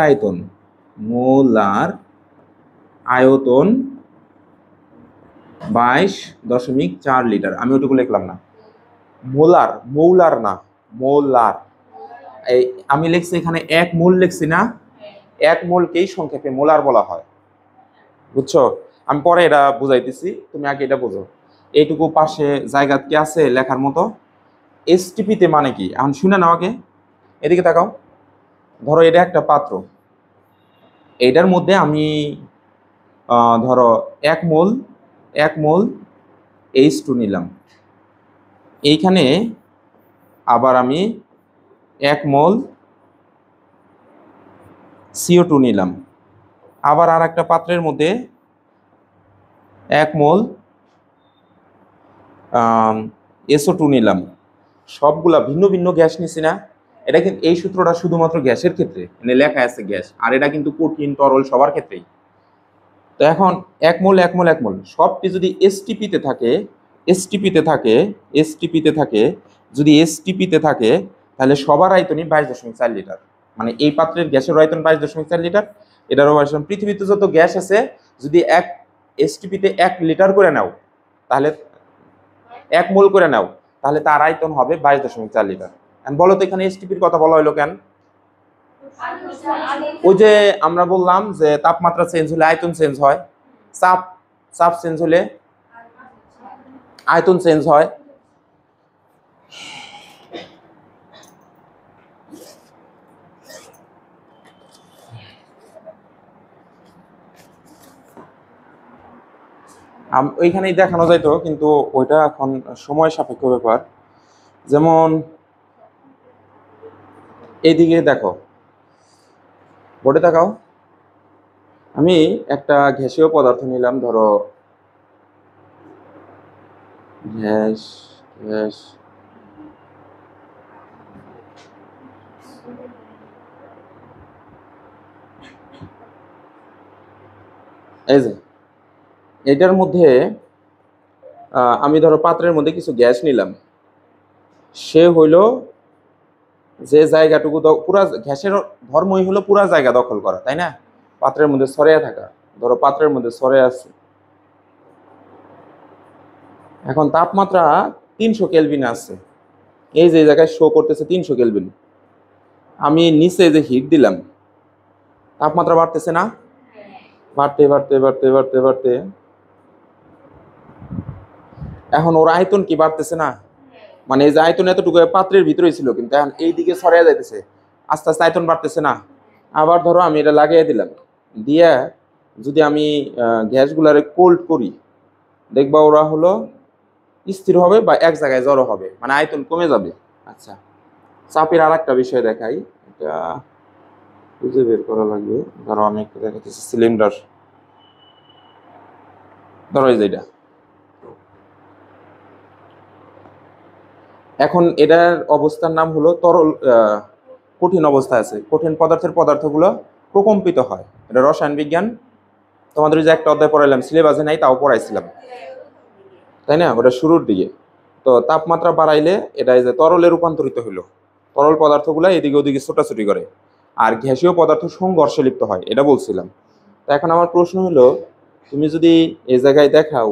[SPEAKER 1] আয়তন 22.4 লিটার। আমি ওটুকু লিখলাম না, মৌলার না, মোলার। এই আমি লিখছি এখানে এক মোল লিখছি না, এক মোলকেই সংক্ষেপে মোলার বলা হয়, বুঝছো? আমি পরে এটা বুঝাইতেছি, তুমি আগে এটা বুঝো। এইটুকু পাশে জায়গা কি আছে লেখার মতো? এসটিপিতে মানে কি এখন শুনে নাও আগে, এদিকে তাকাও। ধরো এটা একটা পাত্র, এইটার মধ্যে আমি ধরো এক মোল H2 নিলাম, এইখানে আবার আমি এক মোল CO2 নিলাম, আবার আর একটা পাত্রের মধ্যে এক মোল SO2 নিলাম। সবগুলা ভিন্ন ভিন্ন গ্যাস নিছি না? এটা কিন্তু এই সূত্রটা শুধুমাত্র গ্যাসের ক্ষেত্রে, মানে লেখা আছে গ্যাস, আর এটা কিন্তু কঠিন তরল সবার ক্ষেত্রেই। তো এখন এক মোল সবটি যদি এসটিপিতে থাকে তাহলে সবার আয়তনই 22.4 লিটার। মানে এই পাত্রের গ্যাসের আয়তন 22.4 লিটার, এটারও আয়তন। পৃথিবীতে যত গ্যাস আছে যদি এক এসটিপিতে 1 লিটার করে নাও, তাহলে 1 মোল করে নাও, তাহলে তার আয়তন হবে 22.4 লিটার। বলো তো এখানে এসটিপির কথা বলা হলো কেন? ওই যে আমরা বললাম যে তাপমাত্রা চেঞ্জ হলে আয়তন চেঞ্জ হয়, চাপ চেঞ্জ হলে আয়তন চেঞ্জ হয়। ওইখানেই দেখানো যাইতো, কিন্তু ওইটা এখন সময় সাপেক্ষ ব্যাপার। যেমন এইদিকে দেখো, বোর্ডে তাকাও। আমি একটা গ্যাসীয় পদার্থ নিলাম, ধরো গ্যাস এই যে এটার মধ্যে আমি ধরো পাত্রের মধ্যে কিছু গ্যাস নিলাম, সে হইল যে জায়গাটুকু পুরা গ্যাসের ধর্মই হলো পুরা জায়গা দখল করা, তাই না? পাত্রের মধ্যে ছড়িয়ে থাকা। ধরো পাত্রের মধ্যে ছড়িয়ে আছে, এখন তাপমাত্রা 300 কেলভিন আছে, এই যে জায়গায় শো করতেছে 300 কেলভিন। আমি নিচে যে হিট দিলাম, তাপমাত্রা বাড়তেছে না? বাড়তে এখন ওর আয়তন কি বাড়তেছে না? মানে এই যে আয়তন এতটুকু পাত্রের ভিতরে ছিল, কিন্তু এখন এইদিকে ছড়িয়ে যাইতেছে, আস্তে আস্তে আয়তন বাড়তেছে না? আবার ধরো আমি এটা লাগিয়ে দিলাম, দিয়ে যদি আমি গ্যাসগুলারে কোল্ড করি, দেখবা ওরা হলো স্থির হবে বা এক জায়গায় জড়ো হবে, মানে আয়তন কমে যাবে। আচ্ছা, চাপের আর একটা বিষয় দেখাই, এটা খুঁজে বের করা লাগবে। ধরো আমি একটু দেখাচ্ছি, সিলিন্ডার, ধরো এই যে এটা। এখন এটার অবস্থার নাম হলো তরল, কঠিন অবস্থায় আছে। কঠিন পদার্থগুলো প্রকম্পিত হয়। এটা রসায়ন বিজ্ঞান, তোমাদের যে একটা অধ্যায় পড়াইলাম, সিলেবাসে নাই তাও পড়াইছিলাম, তাই না? ওটা শুরুর দিকে। তো তাপমাত্রা বাড়াইলে এটা এই যে তরলে রূপান্তরিত হইলো, তরল পদার্থগুলো এদিকে ওদিকে ছোটাছুটি করে, আর গ্যাসীয় পদার্থ সংঘর্ষে লিপ্ত হয়, এটা বলছিলাম। তো এখন আমার প্রশ্ন হলো, তুমি যদি এই জায়গায় দেখাও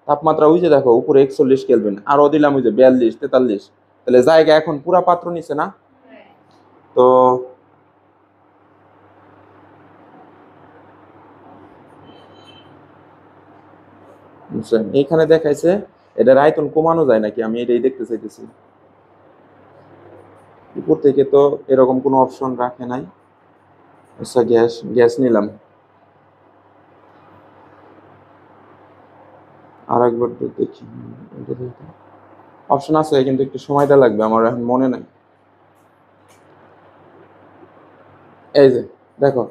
[SPEAKER 1] তাপমাত্রা, ওই যে দেখো উপরে 41 কেলভিন, আরো দিলাম ওই যে 42 43, তাহলে জায়গা এখন পুরা পাত্র নিচে না? তো এইখানে দেখাইছে এটার আয়তন কমানো যায় নাকি, আমি এটাই দেখতে চাইতেছি। উপর থেকে তো এরকম কোনো অপশন রাখে নাই। আচ্ছা, গ্যাস নিলাম, আর একবার দেখি। অপশন আছে কিন্তু একটু সময়টা লাগবে, আমার এখন মনে নাই। এই যে দেখো,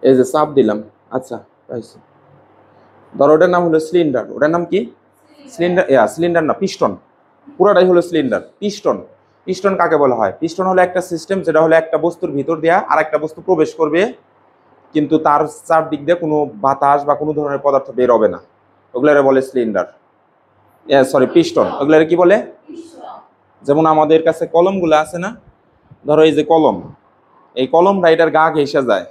[SPEAKER 1] এই যে চাপ দিলাম। আচ্ছা, পাইছি। ধরো ওটার নাম হলো সিলিন্ডার। ওটার নাম কি? সিলিন্ডার। সিলিন্ডার না, পিস্টন। পুরোটাই হলো সিলিন্ডার। পিস্টন, পিস্টন কাকে বলা হয়? পিস্টন হলো একটা সিস্টেম যেটা হলো একটা বস্তুর ভিতর দিয়া আর একটা বস্তু প্রবেশ করবে, কিন্তু তার চারদিক দিয়ে কোনো বাতাস বা কোনো ধরনের পদার্থ বের হবে না, ওগুলারে বলে সিলিন্ডার, সরি পিস্টন। ওগুলারে কি বলে? যেমন আমাদের কাছে কলমগুলো আছে না, ধরো এই যে কলম, এই কলমটা এটার গা ঘেঁষে যায়,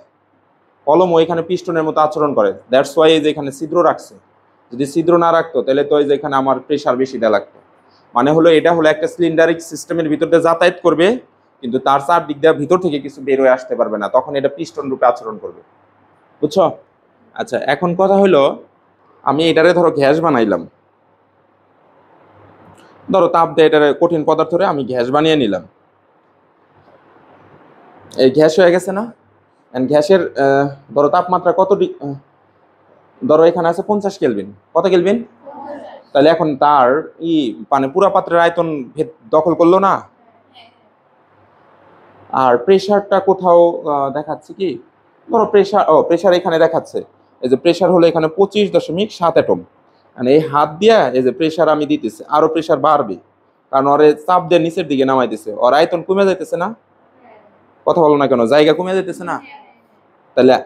[SPEAKER 1] কলম ওইখানে পিস্টনের মতো আচরণ করে। দ্যাটস ওয়াই এই যে এখানে ছিদ্র রাখছে। যদি ছিদ্র না রাখতো তাহলে তো এই যে এখানে আমার প্রেশার বেশি দেওয়া লাগতো। মানে হলো এটা হলো একটা সিলিন্ডারিক সিস্টেমের ভিতর দিয়ে যাতায়াত করবে, কিন্তু তার চারদিক দিয়ে ভিতর থেকে কিছু বের হয়ে আসতে পারবে না, তখন এটা পিস্টন রূপে আচরণ করবে। বুঝছো? আচ্ছা, এখন কথা হলো, আমি এটারে ধরো গ্যাস বানাইলাম, ধরো তাপ দিয়ে এটারে কঠিন পদার্থরে আমি গ্যাস বানিয়ে নিলাম। এই গ্যাস হয়ে গেছে না? গ্যাসের ধরো তাপমাত্রা কত ধরো এখানে আছে 50 কেলভিন। কত কেলভিন? তাহলে এখন তার মানে পুরা পাত্রের আয়তন দখল করলো না? আর প্রেসারটা কোথাও দেখাচ্ছে কি? ধরো প্রেসার এখানে দেখাচ্ছে, এই যে প্রেসার হলো এখানে 25.7 অ্যাটম। মানে এই হাত দিয়া এই যে প্রেসার আমি দিতেছি, আরো প্রেসার বাড়বে, কারণ ওরে চাপ দিয়ে নিচের দিকে নামাইতেছে, ওর আয়তন কমে যাইতেছে না? কথা বলো না কেন? জায়গা কমে যাইতেছে না? তাহলে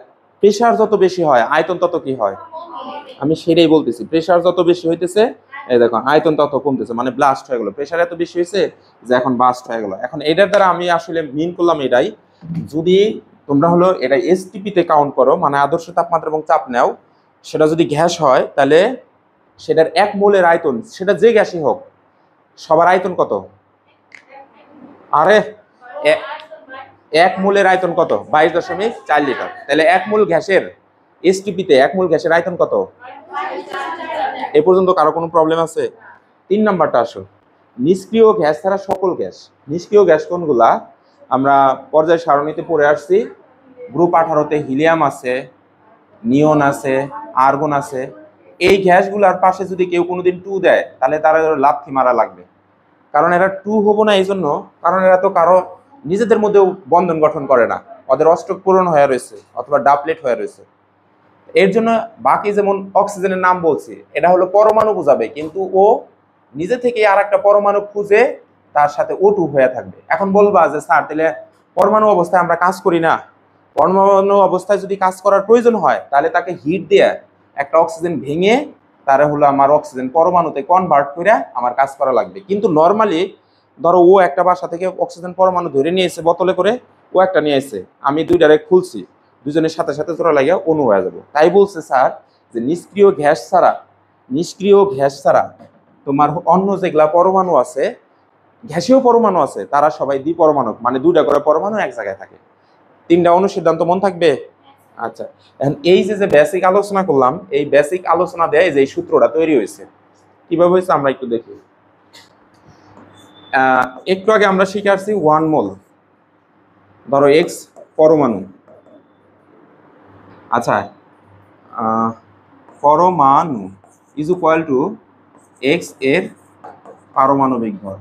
[SPEAKER 1] প্রেসার যত বেশি হয় আয়তন তত কি হয়? আমি সেটাই বলতেছি, প্রেসার যত বেশি হইতেছে, এই দেখো আয়তন তত কমতেছে, মানে ব্লাস্ট হয়ে গেল। প্রেসার এত বেশি হয়েছে যে এখন বাস্ট হয়ে গেল। এখন এটার দ্বারা আমি আসলে মিন করলাম এটাই, যদি তোমরা হলো এটা এসটিপি তে কাউন্ট করো, মানে আদর্শ তাপমাত্রা এবং চাপ নাও, সেটা যদি গ্যাস হয় তাহলে সেটার 1 মোলের আয়তন, সেটা যে গ্যাসই হোক, সবার আয়তন কত? আরে 1 মোলের আয়তন কত? 22.4 লিটার। তাহলে 1 মোল গ্যাসের এসটিপি তে 1 মোল গ্যাসের আয়তন কত? এ পর্যন্ত কারো কোনো প্রবলেম আছে? 3 নাম্বারটা আসো, নিষ্ক্রিয় গ্যাস ছাড়া সকল গ্যাস। নিষ্ক্রিয় গ্যাস কোনগুলা? আমরা পর্যায় সারণীতে পড়ে আসছি। গ্রুপ 18-তে হিলিয়াম আছে, নিয়ন আছে, আর্গন আছে। এই গ্যাসগুলার পাশে যদি কেউ কোনোদিন 2 দেয় তাহলে তারা লাথি মারা লাগবে, কারণ এরা 2 হবো না এই জন্য, কারণ এরা তো কারো নিজেদের মধ্যেও বন্ধন গঠন করে না, ওদের অষ্টক পূরণ হয়ে রয়েছে অথবা ডাপলেট হয়ে রয়েছে। এর জন্য বাকি যেমন অক্সিজেনের নাম বলছি, এটা হলো পরমাণু বোঝাবে, কিন্তু ও নিজে থেকে আর একটা পরমাণু খুঁজে তার সাথে O2 হয়ে থাকবে। এখন বলবা যে স্যার তাহলে পরমাণু অবস্থায় আমরা কাজ করি না? পরমাণু অবস্থায় যদি কাজ করার প্রয়োজন হয় তাহলে তাকে হিট দিয়ে একটা অক্সিজেন ভেঙে তারা হলো আমার অক্সিজেন পরমাণুতে কনভার্ট করে আমার কাজ করা লাগবে। কিন্তু নর্মালি ধরো ও একটা বাসা থেকে অক্সিজেন পরমাণু ধরে নিয়ে এসে বোতলে করে, ও একটা নিয়ে এসে, আমি দুইটারে খুলছি, দুজনের সাথে সাথে জোড়া লাগিয়ে অণু হয়ে যাবো। তাই বলছে স্যার যে নিষ্ক্রিয় গ্যাস ছাড়া তোমার অন্য যেগুলা পরমাণু আছে, গ্যাসীয় পরমাণু আছে, তারা সবাই দ্বিপরমাণুক, মানে 2টা করে পরমাণু এক জায়গায় থাকে। 3টা অনুসিদ্ধান্ত মন থাকবে? আচ্ছা, এখন এই যে বেসিক আলোচনা করলাম, এই বেসিক আলোচনা দেয় যে এই সূত্রটা তৈরি হয়েছে। কিভাবে হয়েছে আমরা একটু দেখি। একটু আগে আমরা শিখে আসছি 1 মোল, ধরো X পরমাণু। আচ্ছা, পরমাণু ইজ ইকুয়াল টু এক্স এর পারমাণবিক ভর,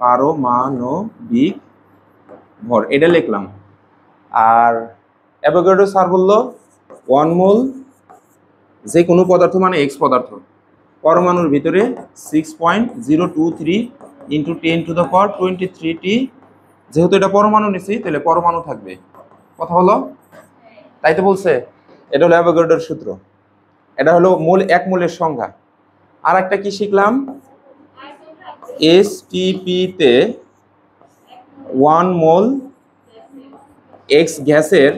[SPEAKER 1] পারমাণবিক ভর এটা লিখলাম। আর অ্যাভোগাড্রো স্যার বললো 1 মোল যে কোনো পদার্থ মানে এক্স পদার্থ পরমাণুর ভিতরে 6.023 ইন্টু 10⁻23টি, যেহেতু এটা পরমাণু নিছি তাহলে পরমাণু থাকবে। কথা হলো, তাই তো বলছে। এটা হলো অ্যাভোগাড্রোর সূত্র, এটা হলো মোল, এক মোলের সংখ্যা। আর একটা কি শিখলাম, এসটিপি তে 1 মোল এক্স গ্যাসের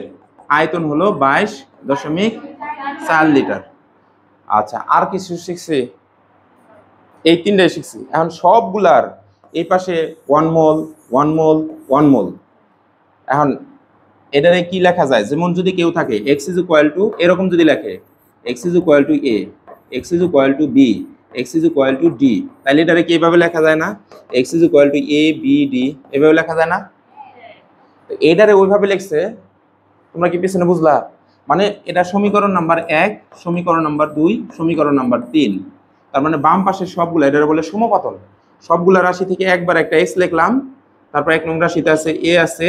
[SPEAKER 1] আয়তন হলো 22.4 লিটার। আচ্ছা, আর কিছু শিখছি? এই তিনটাই শিখছি। এখন সবগুলার এই পাশে 1 মোল 1 মোল 1 মোল। এখন এটারে কি লেখা যায়? যেমন যদি কেউ থাকে x ইজ ইকুয়াল টু এরকম যদি লেখে x is equal two a, x is equal two b, x is equal two d, তাহলে এটারে কি এভাবে লেখা যায় না? x is equal two a b d এভাবে লেখা যায় না? এটারে ওইভাবে লিখছে, তোমরা কি পিছনে বুঝলা? মানে এটা সমীকরণ নাম্বার 1, সমীকরণ নাম্বার 2, সমীকরণ নাম্বার 3। তার মানে বাম পাশের সবগুলো এটারে বলে সমপাতন। সবগুলা রাশি থেকে একবার একটা x লিখলাম, তারপর 1 নং রাশিতে আছে a আছে,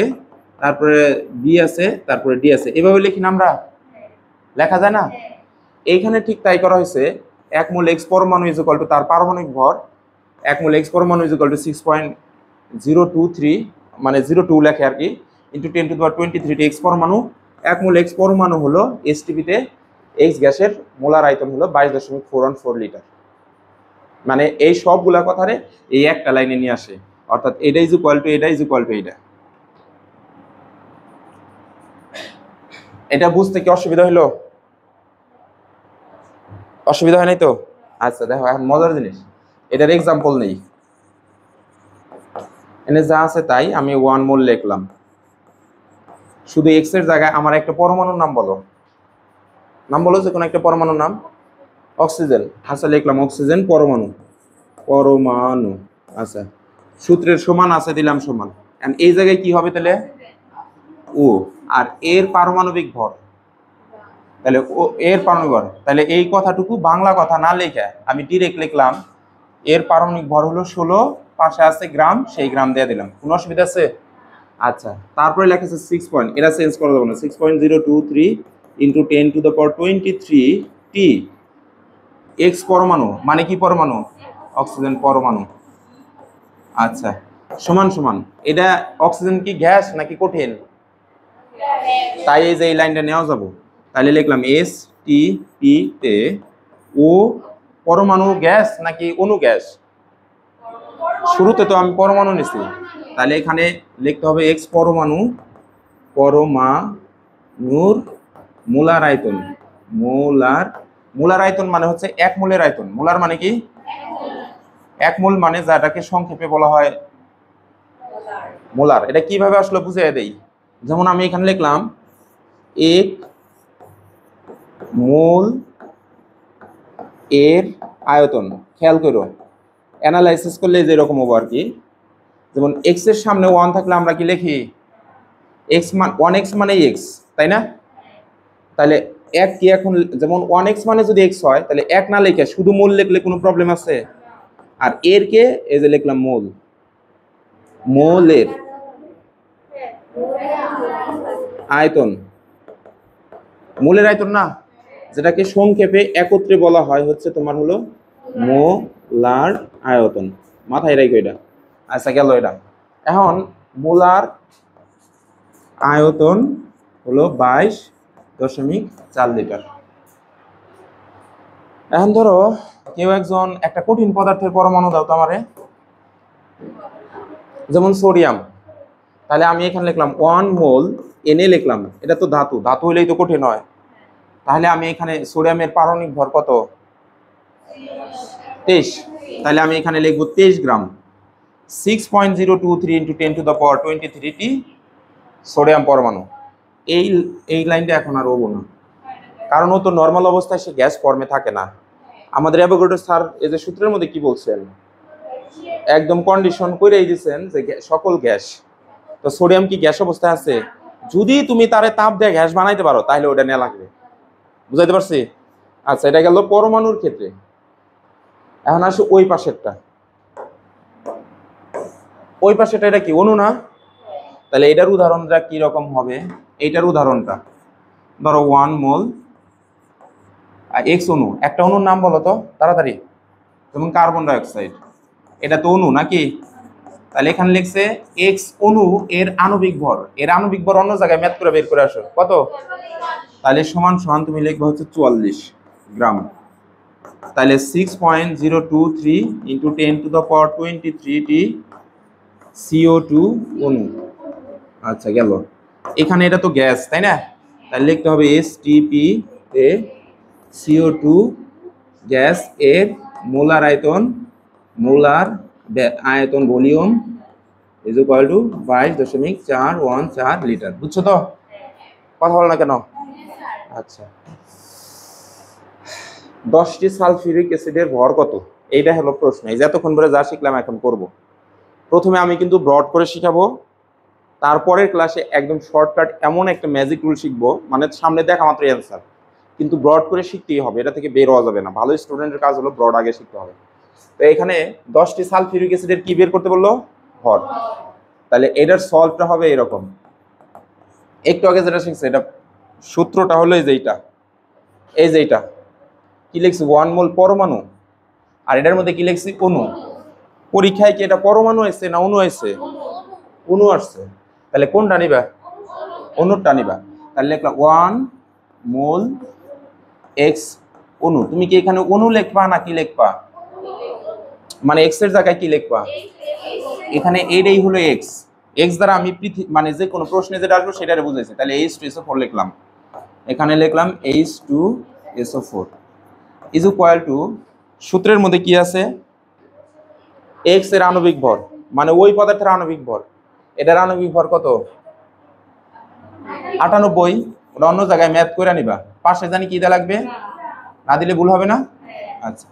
[SPEAKER 1] তারপরে b আছে, তারপরে d আছে। এভাবে লিখি না আমরা? লেখা যায় না? এইখানে ঠিক তাই করা হয়েছে। 1 মোল x পরমাণু ইজ ইকুয়াল টু তার পারমাণবিক ভর, 1 মোল x পরমাণু ইজ ইকুয়াল টু 6.023 মানে 02 লেখে আর কি, ইন্টু 10⁻23টি x পরমাণু। 1 মোল x পরমাণু হলো এসটিপিতে x গ্যাসের মোলার আয়তন হলো 22.414 লিটার। মানে এই সবগুলা কথারে এই একটা লাইনে নিয়ে আসে, অর্থাৎ এটা ইজ ইকুয়াল টু এটা ইজ ইকুয়াল টু এটা। এটা বুঝতে কি অসুবিধা হলো? অসুবিধা হয় নাই তো? আচ্ছা দেখো, এখন মজার জিনিস, এটার এক্সাম্পল নেই, এনে যা আছে তাই আমি 1 মোল লিখলাম। শুধু এক্স এর জায়গায় আমার একটা পরমাণুর নাম বলো, নাম বলো যে কোনো একটা পরমাণুর নাম। অক্সিজেন, আচ্ছা লিখলাম অক্সিজেন পরমাণু, পরমাণু। আচ্ছা, সূত্রের সমান আছে দিলাম সমান। এই জায়গায় কি হবে তাহলে? ও। আর এর পারমাণবিক ভর, তাহলে ও এর পারমাণবিক ভর, তাহলে এই কথাটুকু বাংলা কথা না লিখে আমি ডিরেক্ট লিখলাম এর পারমাণবিক ভর হলো 16, পাশে আছে গ্রাম, সেই গ্রাম দিয়ে দিলাম। কোনো অসুবিধা আছে? আচ্ছা, তারপরে লেখা আছে 6 পয়েন্ট, এটা চেঞ্জ করা যাবে না, 6.023 ইন্টু 10⁻23 টি এক্স পরমাণু মানে কি পরমাণু? অক্সিজেন পরমাণু। আচ্ছা, সমান সমান, এটা অক্সিজেন কি গ্যাস নাকি কঠিন? তাই এই যে এই লাইনটা নেওয়া যাব। তাহলে লিখলাম এস টি পি তে ও পরমাণু গ্যাস নাকি অণু গ্যাস? শুরুতে তো আমি পরমাণু নিছি, তাহলে এখানে লিখতে হবে এক্স পরমাণু, পরমাণুর মোলার আয়তন, মোলার আয়তন মানে হচ্ছে 1 মোলের আয়তন। মোলার মানে কি? 1 মোল মানে যাটাকে সংক্ষেপে বলা হয় মোলার। এটা কিভাবে আসলে বুঝিয়ে দেই, যেমন আমি এখানে লিখলাম 1 মোল এর আয়তন। খেয়াল করো, অ্যানালাইসিস করলে যেরকম হবে আর কি। যেমন এক্স এর সামনে 1 থাকলে আমরা কি লিখি? এক্স মান 1x মানে এক্স, তাই না? তাহলে 1 কি এখন, যেমন 1x মানে যদি x হয় তাহলে 1 না লিখে শুধু মোল লিখলে কোনো প্রবলেম আছে? আর এর কে এই যে লিখলাম মোল, মোলের আয়তন, মোলের আয়তন না, যেটাকে সংক্ষেপে একত্রে বলা হয় হচ্ছে তোমার হলো মোলার আয়তন। মাথায় রাখো এটা। আচ্ছা গেল এটা। এখন মোলার আয়তন হলো 22.4 লিটার। এখন ধরো কেউ একজন একটা কঠিন পদার্থের পরমাণু দাও তো আমারে, যেমন সোডিয়াম। তাহলে আমি এখানে লিখলাম 1 মোল, এনে লিখলাম, এটা তো ধাতু, ধাতু হলেই তো কঠিন হয়। তাহলে আমি এখানে সোডিয়ামের পারমাণবিক ভর কত? 23। তাহলে আমি এখানে লিখবো 23 গ্রাম। 6.023 ইন্টু 10⁻23 টি সোডিয়াম পরমাণু। এই লাইনটা এখন আর হবো না, কারণ ও তো নর্মাল অবস্থায় সে গ্যাস ফর্মে থাকে না। আমাদের অ্যাভোগাড্রো স্যার এই যে সূত্রের মধ্যে কি বলছেন, একদম কন্ডিশন করেই দিয়েছেন যে সকল গ্যাস। তো সোডিয়াম কি গ্যাস অবস্থায় আছে? যদি তুমি তারে তাপ দিয়ে গ্যাস বানাইতে পারো তাহলে ওটা নেওয়া লাগবে। বুঝাইতে পারছি? আচ্ছা, এটা গেল পরমাণুর ক্ষেত্রে। এখন আসো ওই পাশেরটা। ওই পাশেরটা এটা কি অণু না? তাহলে এটার উদাহরণটা কি রকম হবে? এইটার উদাহরণটা ধরো 1 মোল এক্স অণু। একটা অণুর নাম বলো তো তাড়াতাড়ি। যেমন কার্বন ডাই অক্সাইড, এটা তো অণু নাকি? তাহলে এখানে লিখছে এক্স অণু এর আণবিক ভর। এর আণবিক ভর অন্য জায়গায় ম্যাথ করে বের করে আসো কত। তাহলে সমান সমান তুমি লিখবে হচ্ছে 44 গ্রাম। তাহলে 6.023 ইন্টু 10⁻23 টি CO2 অণু। আচ্ছা গেল। এখানে এটা তো গ্যাস তাই না? তাহলে লিখতে হবে STP তে CO2 গ্যাস এর মোলার আয়তন volume is equal two 22.414 litre. বুঝছো তো? কথা বলো না কেন? আচ্ছা, 10টি সালফিউরিক অ্যাসিডের ভর কত? এইটা হলো প্রশ্ন। এই যে এতক্ষণ ধরে যা শিখলাম এখন করব। প্রথমে আমি কিন্তু ব্রড করে শিখাবো, তারপরের ক্লাসে একদম শর্টকাট এমন একটা ম্যাজিক রুল শিখবো, মানে সামনে দেখা মাত্র অ্যান্সার, কিন্তু ব্রড করে শিখতেই হবে, এটা থেকে বের হওয়া যাবে না। ভালো স্টুডেন্টের কাজ হলো ব্রড আগে শিখতে হবে। তো এখানে 10টি সালফিউরিক অ্যাসিডের কি বের করতে বললো? ভর। তাহলে এটার সলভটা হবে এরকম। একটু আগে যেটা শিখছে এটা সূত্রটা হলো এই যে এইটা কি লিখছি 1 মোল পরমাণু, আর এটার মধ্যে কি লিখছি অণু। পরীক্ষায় কি এটা পরমাণু আসছে না অণু আসছে? অণু আসছে। তাহলে কোনটা নিবা? অণুরটা নিবা। তাহলে লিখলাম 1 মোল এক্স অণু। তুমি কি এখানে অণু লিখবা না কি লিখবা? মানে এক্স এর জায়গায় কি লিখবা? এখানে এইটাই হলো এক্স। এক্স দ্বারা আমি মানে যে কোনো প্রশ্নে যেটা আসবে সেটারে বুঝাইছি। তাহলে H2SO4 লিখলাম। এখানে লিখলাম H2SO4 ইজ ইকুয়াল টু, সূত্রের মধ্যে কি আছে? এক্স এর আণবিক ভর, মানে ওই পদার্থের আণবিক ভর। এটার আণবিক ভর কত? 98। ওটা অন্য জায়গায় ম্যাথ করে নিবা। পাশে জানি কি দেওয়া লাগবে, না দিলে ভুল হবে না। আচ্ছা,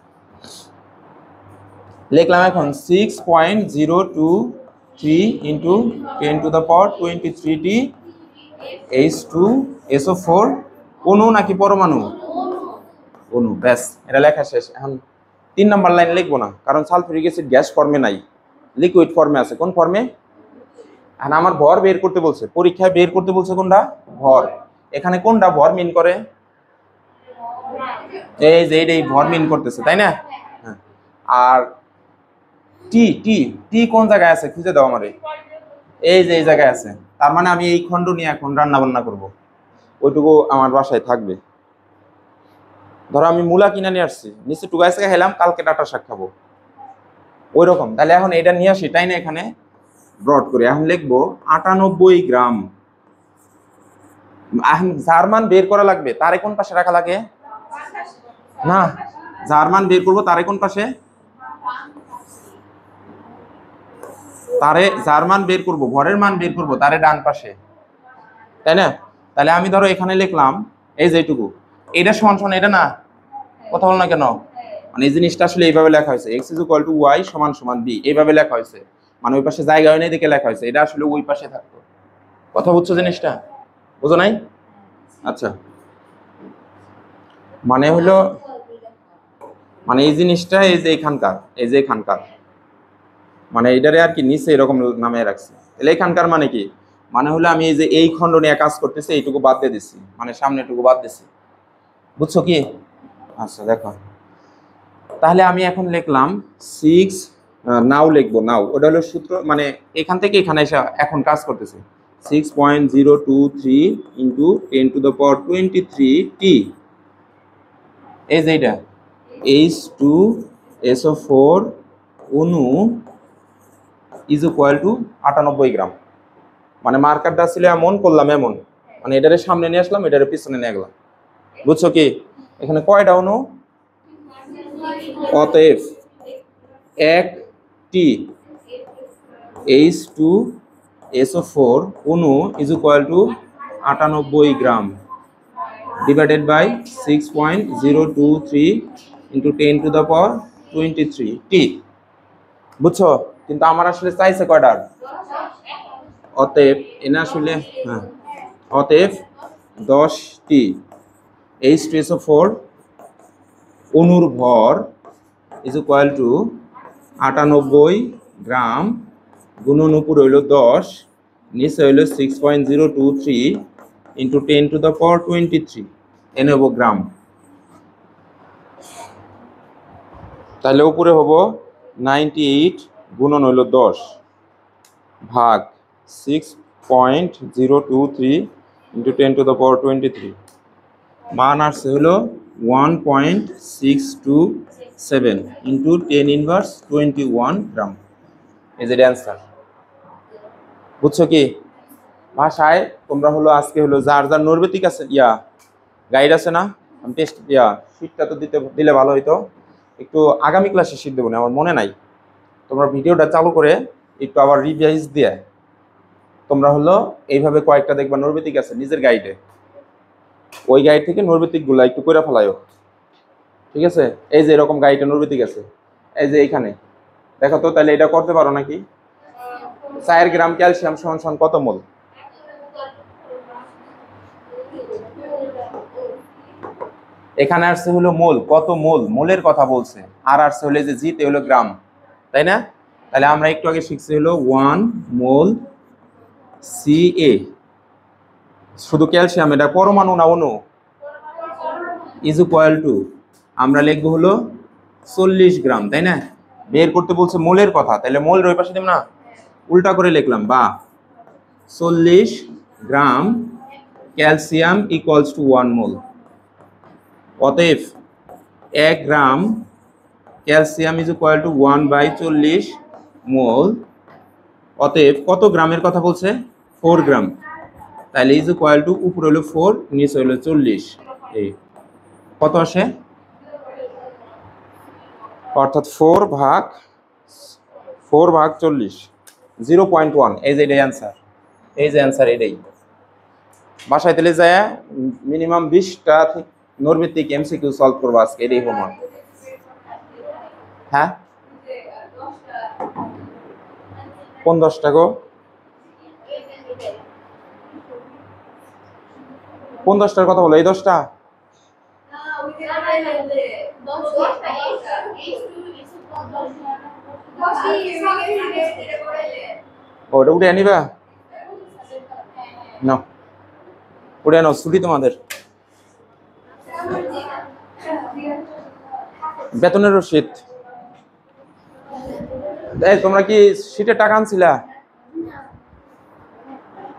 [SPEAKER 1] লিখলাম এখন 6.023 ইন্টু 10⁻23 টি H2SO4 অণু নাকি পরমাণু? অণু। ব্যাস, এটা লেখা শেষ। এখন 3 নম্বর লাইন লিখবো না, কারণ সালফিউরিক অ্যাসিড গ্যাস ফর্মে নাই, লিকুইড ফর্মে আছে। কোন ফর্মে? এখন আমার ভর বের করতে বলছে, পরীক্ষায় বের করতে বলছে কোনটা? ভর। এখানে কোনটা ভর মিন করে? এই যে এইটাই ভর মিন করতেছে তাই না? হ্যাঁ। আর টি টি টি কোন জায়গায় আছে খুঁজে দাও আমারে। এই যে এই জায়গায় আছে। তার মানে আমি এই খণ্ড নিয়ে এখন রান্না বান্না করবো, ওইটুকু আমার বাসায় থাকবে। ধরো আমি মূলা কিনে নিয়ে আসছি, নিচে টুকাই থেকে খেলাম, কালকে ডাটা শাক খাবো, ওই রকম। তাহলে এখন এটা নিয়ে আসি তাই না? এখানে ব্রড করে এখন লিখবো 98 গ্রাম। এখন জার্মান বের করা লাগবে, তারে কোন পাশে রাখা লাগে? না, জার্মান বের করবো তারে কোন পাশে? তারে জার্মান বের করবো, ভরের মান বের করবো তারে ডান পাশে, তাই না? তাহলে আমি ধরো এখানে লিখলাম এই যে এইটুকু, এটা সমান সমান এটা না। কথা বল না কেন? মানে এই জিনিসটা আসলে এইভাবে লেখা হয়েছে, x = y = b, এইভাবে লেখা হয়েছে। মানে ওই পাশে জায়গা হয় না দেখে লেখা হয়েছে, এটা আসলে ওই পাশে থাকতো। কথা বুঝছো জিনিসটা? বুঝো নাই? আচ্ছা, মানে হলো, মানে এই জিনিসটা এই যে এখানকার মানে এইটারে আর কি নিচে এরকম নামে রাখছি। তাহলে এখানকার মানে কি? মানে হলো আমি এই যে এই খণ্ড নিয়ে কাজ করতেছি, এইটুকু বাদ দিয়ে দিচ্ছি, মানে সামনে এটুকু বাদ দিচ্ছি। বুঝছো কি? আচ্ছা দেখো, তাহলে আমি এখন লিখলাম 6, নাও লিখবো, নাও ওটা হলো সূত্র, মানে এখান থেকে এখানে এসে এখন কাজ করতেছে। 6.023 ইন্টু 10⁻23 টি, এই যে এইটা H2SO4 অণু ইজ ইকুয়াল টু 98 গ্রাম। মানে মার্কারটা ছিল এমন, করলাম এমন, মানে এটারে সামনে নিয়ে আসলাম, এটারে পিছনে নিয়ে গেলাম। বুঝছো কি? এখানে কয়টা অণু? অতএব একটি H2SO4 অণু ইজ ইকুয়াল টু 98 গ্রাম ডিভাইডেড বাই 6.023 ইন্টু 10⁻23 টি। বুঝছো? কিন্তু আমার আসলে চাইছে কয়টার? অতএব এনে আসলে হ্যাঁ, অতএব 10টি H2SO4 অণুর ভর ইজ ইকুয়াল টু 98 গ্রাম গুণন উপর হইল 10 নিচে হইল 6.023 ইন্টু 10⁻23 নেব গ্রাম। তাহলে উপরে হবো 98 গুণন হইল 10 ভাগ 6.023 ইন্টু 10⁻23 মান আসছে হলো 1.627 into 10⁻21 gram. Is it answer? বুঝছো কি? ভাষায় তোমরা হলো আজকে হলো যার যার নৈর্ব্যতিক আছে গাইড আছে না, আমি টেস্ট শীটটা তো দিলে ভালো হইতো। একটু আগামী ক্লাসে শীট দেবো না, আমার মনে নাই। তোমরা ভিডিওটা চালু করে একটু আবার রিভাইজ দিয়ে তোমরা হলো এইভাবে কয়েকটা দেখবা নৈর্ব্যতিক আছে নিজের গাইডে, ওই গাইড থেকে নৈর্ব্যতিকগুলো একটু করে ফেলাইও। ঠিক আছে? এই যে এরকম গাইডে নৈর্ব্যতিক আছে, এই যে এইখানে দেখো তো, তাহলে এটা করতে পারো নাকি? 4 গ্রাম ক্যালসিয়াম সমান সমান কত মোল? এখানে আসছে হলো মোল, কত মোল, মোলের কথা বলছে। আর আসছে হলো যে জিতে হলো গ্রাম, তাই না? তাহলে আমরা একটু আগে শিখছি হলো 1 মোল Ca, শুধু ক্যালসিয়াম, এটা পরমাণু না অণু? ইজ ইকুয়াল টু আমরা লিখবো হলো 40 গ্রাম, তাই না? বের করতে বলছে মোলের কথা, তাহলে মোল ওই পাশে দেব না, উল্টা করে লিখলাম, বা 40 গ্রাম ক্যালসিয়াম ইকুয়ালস টু 1 মোল। অতএব 1 গ্রাম ক্যালসিয়াম ইজ ইকুয়াল টু 1/40 মোল। অতএব কত গ্রামের কথা বলছে? 4 গ্রাম। তাহলে ইজ ইকুয়াল টু উপরে হলো 4, নিচে হলো 40। এই কত আসে? অর্থাৎ 4 ভাগ 40, 0.1। এই যে এটাই অ্যান্সার, এই যে অ্যান্সার এটাই। বাসায় তেলে যায় মিনিমাম 20টা নৈর্ব্যতিক এমসিকিউ সলভ করবো আজকে, এটাই হোমওয়ার্ক। হ্যাঁ, কোন 10টা গো? কোন 10টার কথা বলো? এই 10টা? ওটা উঠে আনিবা না, উঠে আনো, ছুটি তোমাদের। বেতনের রসিদ তোমরা কি শীটের টাকা আনছিলা?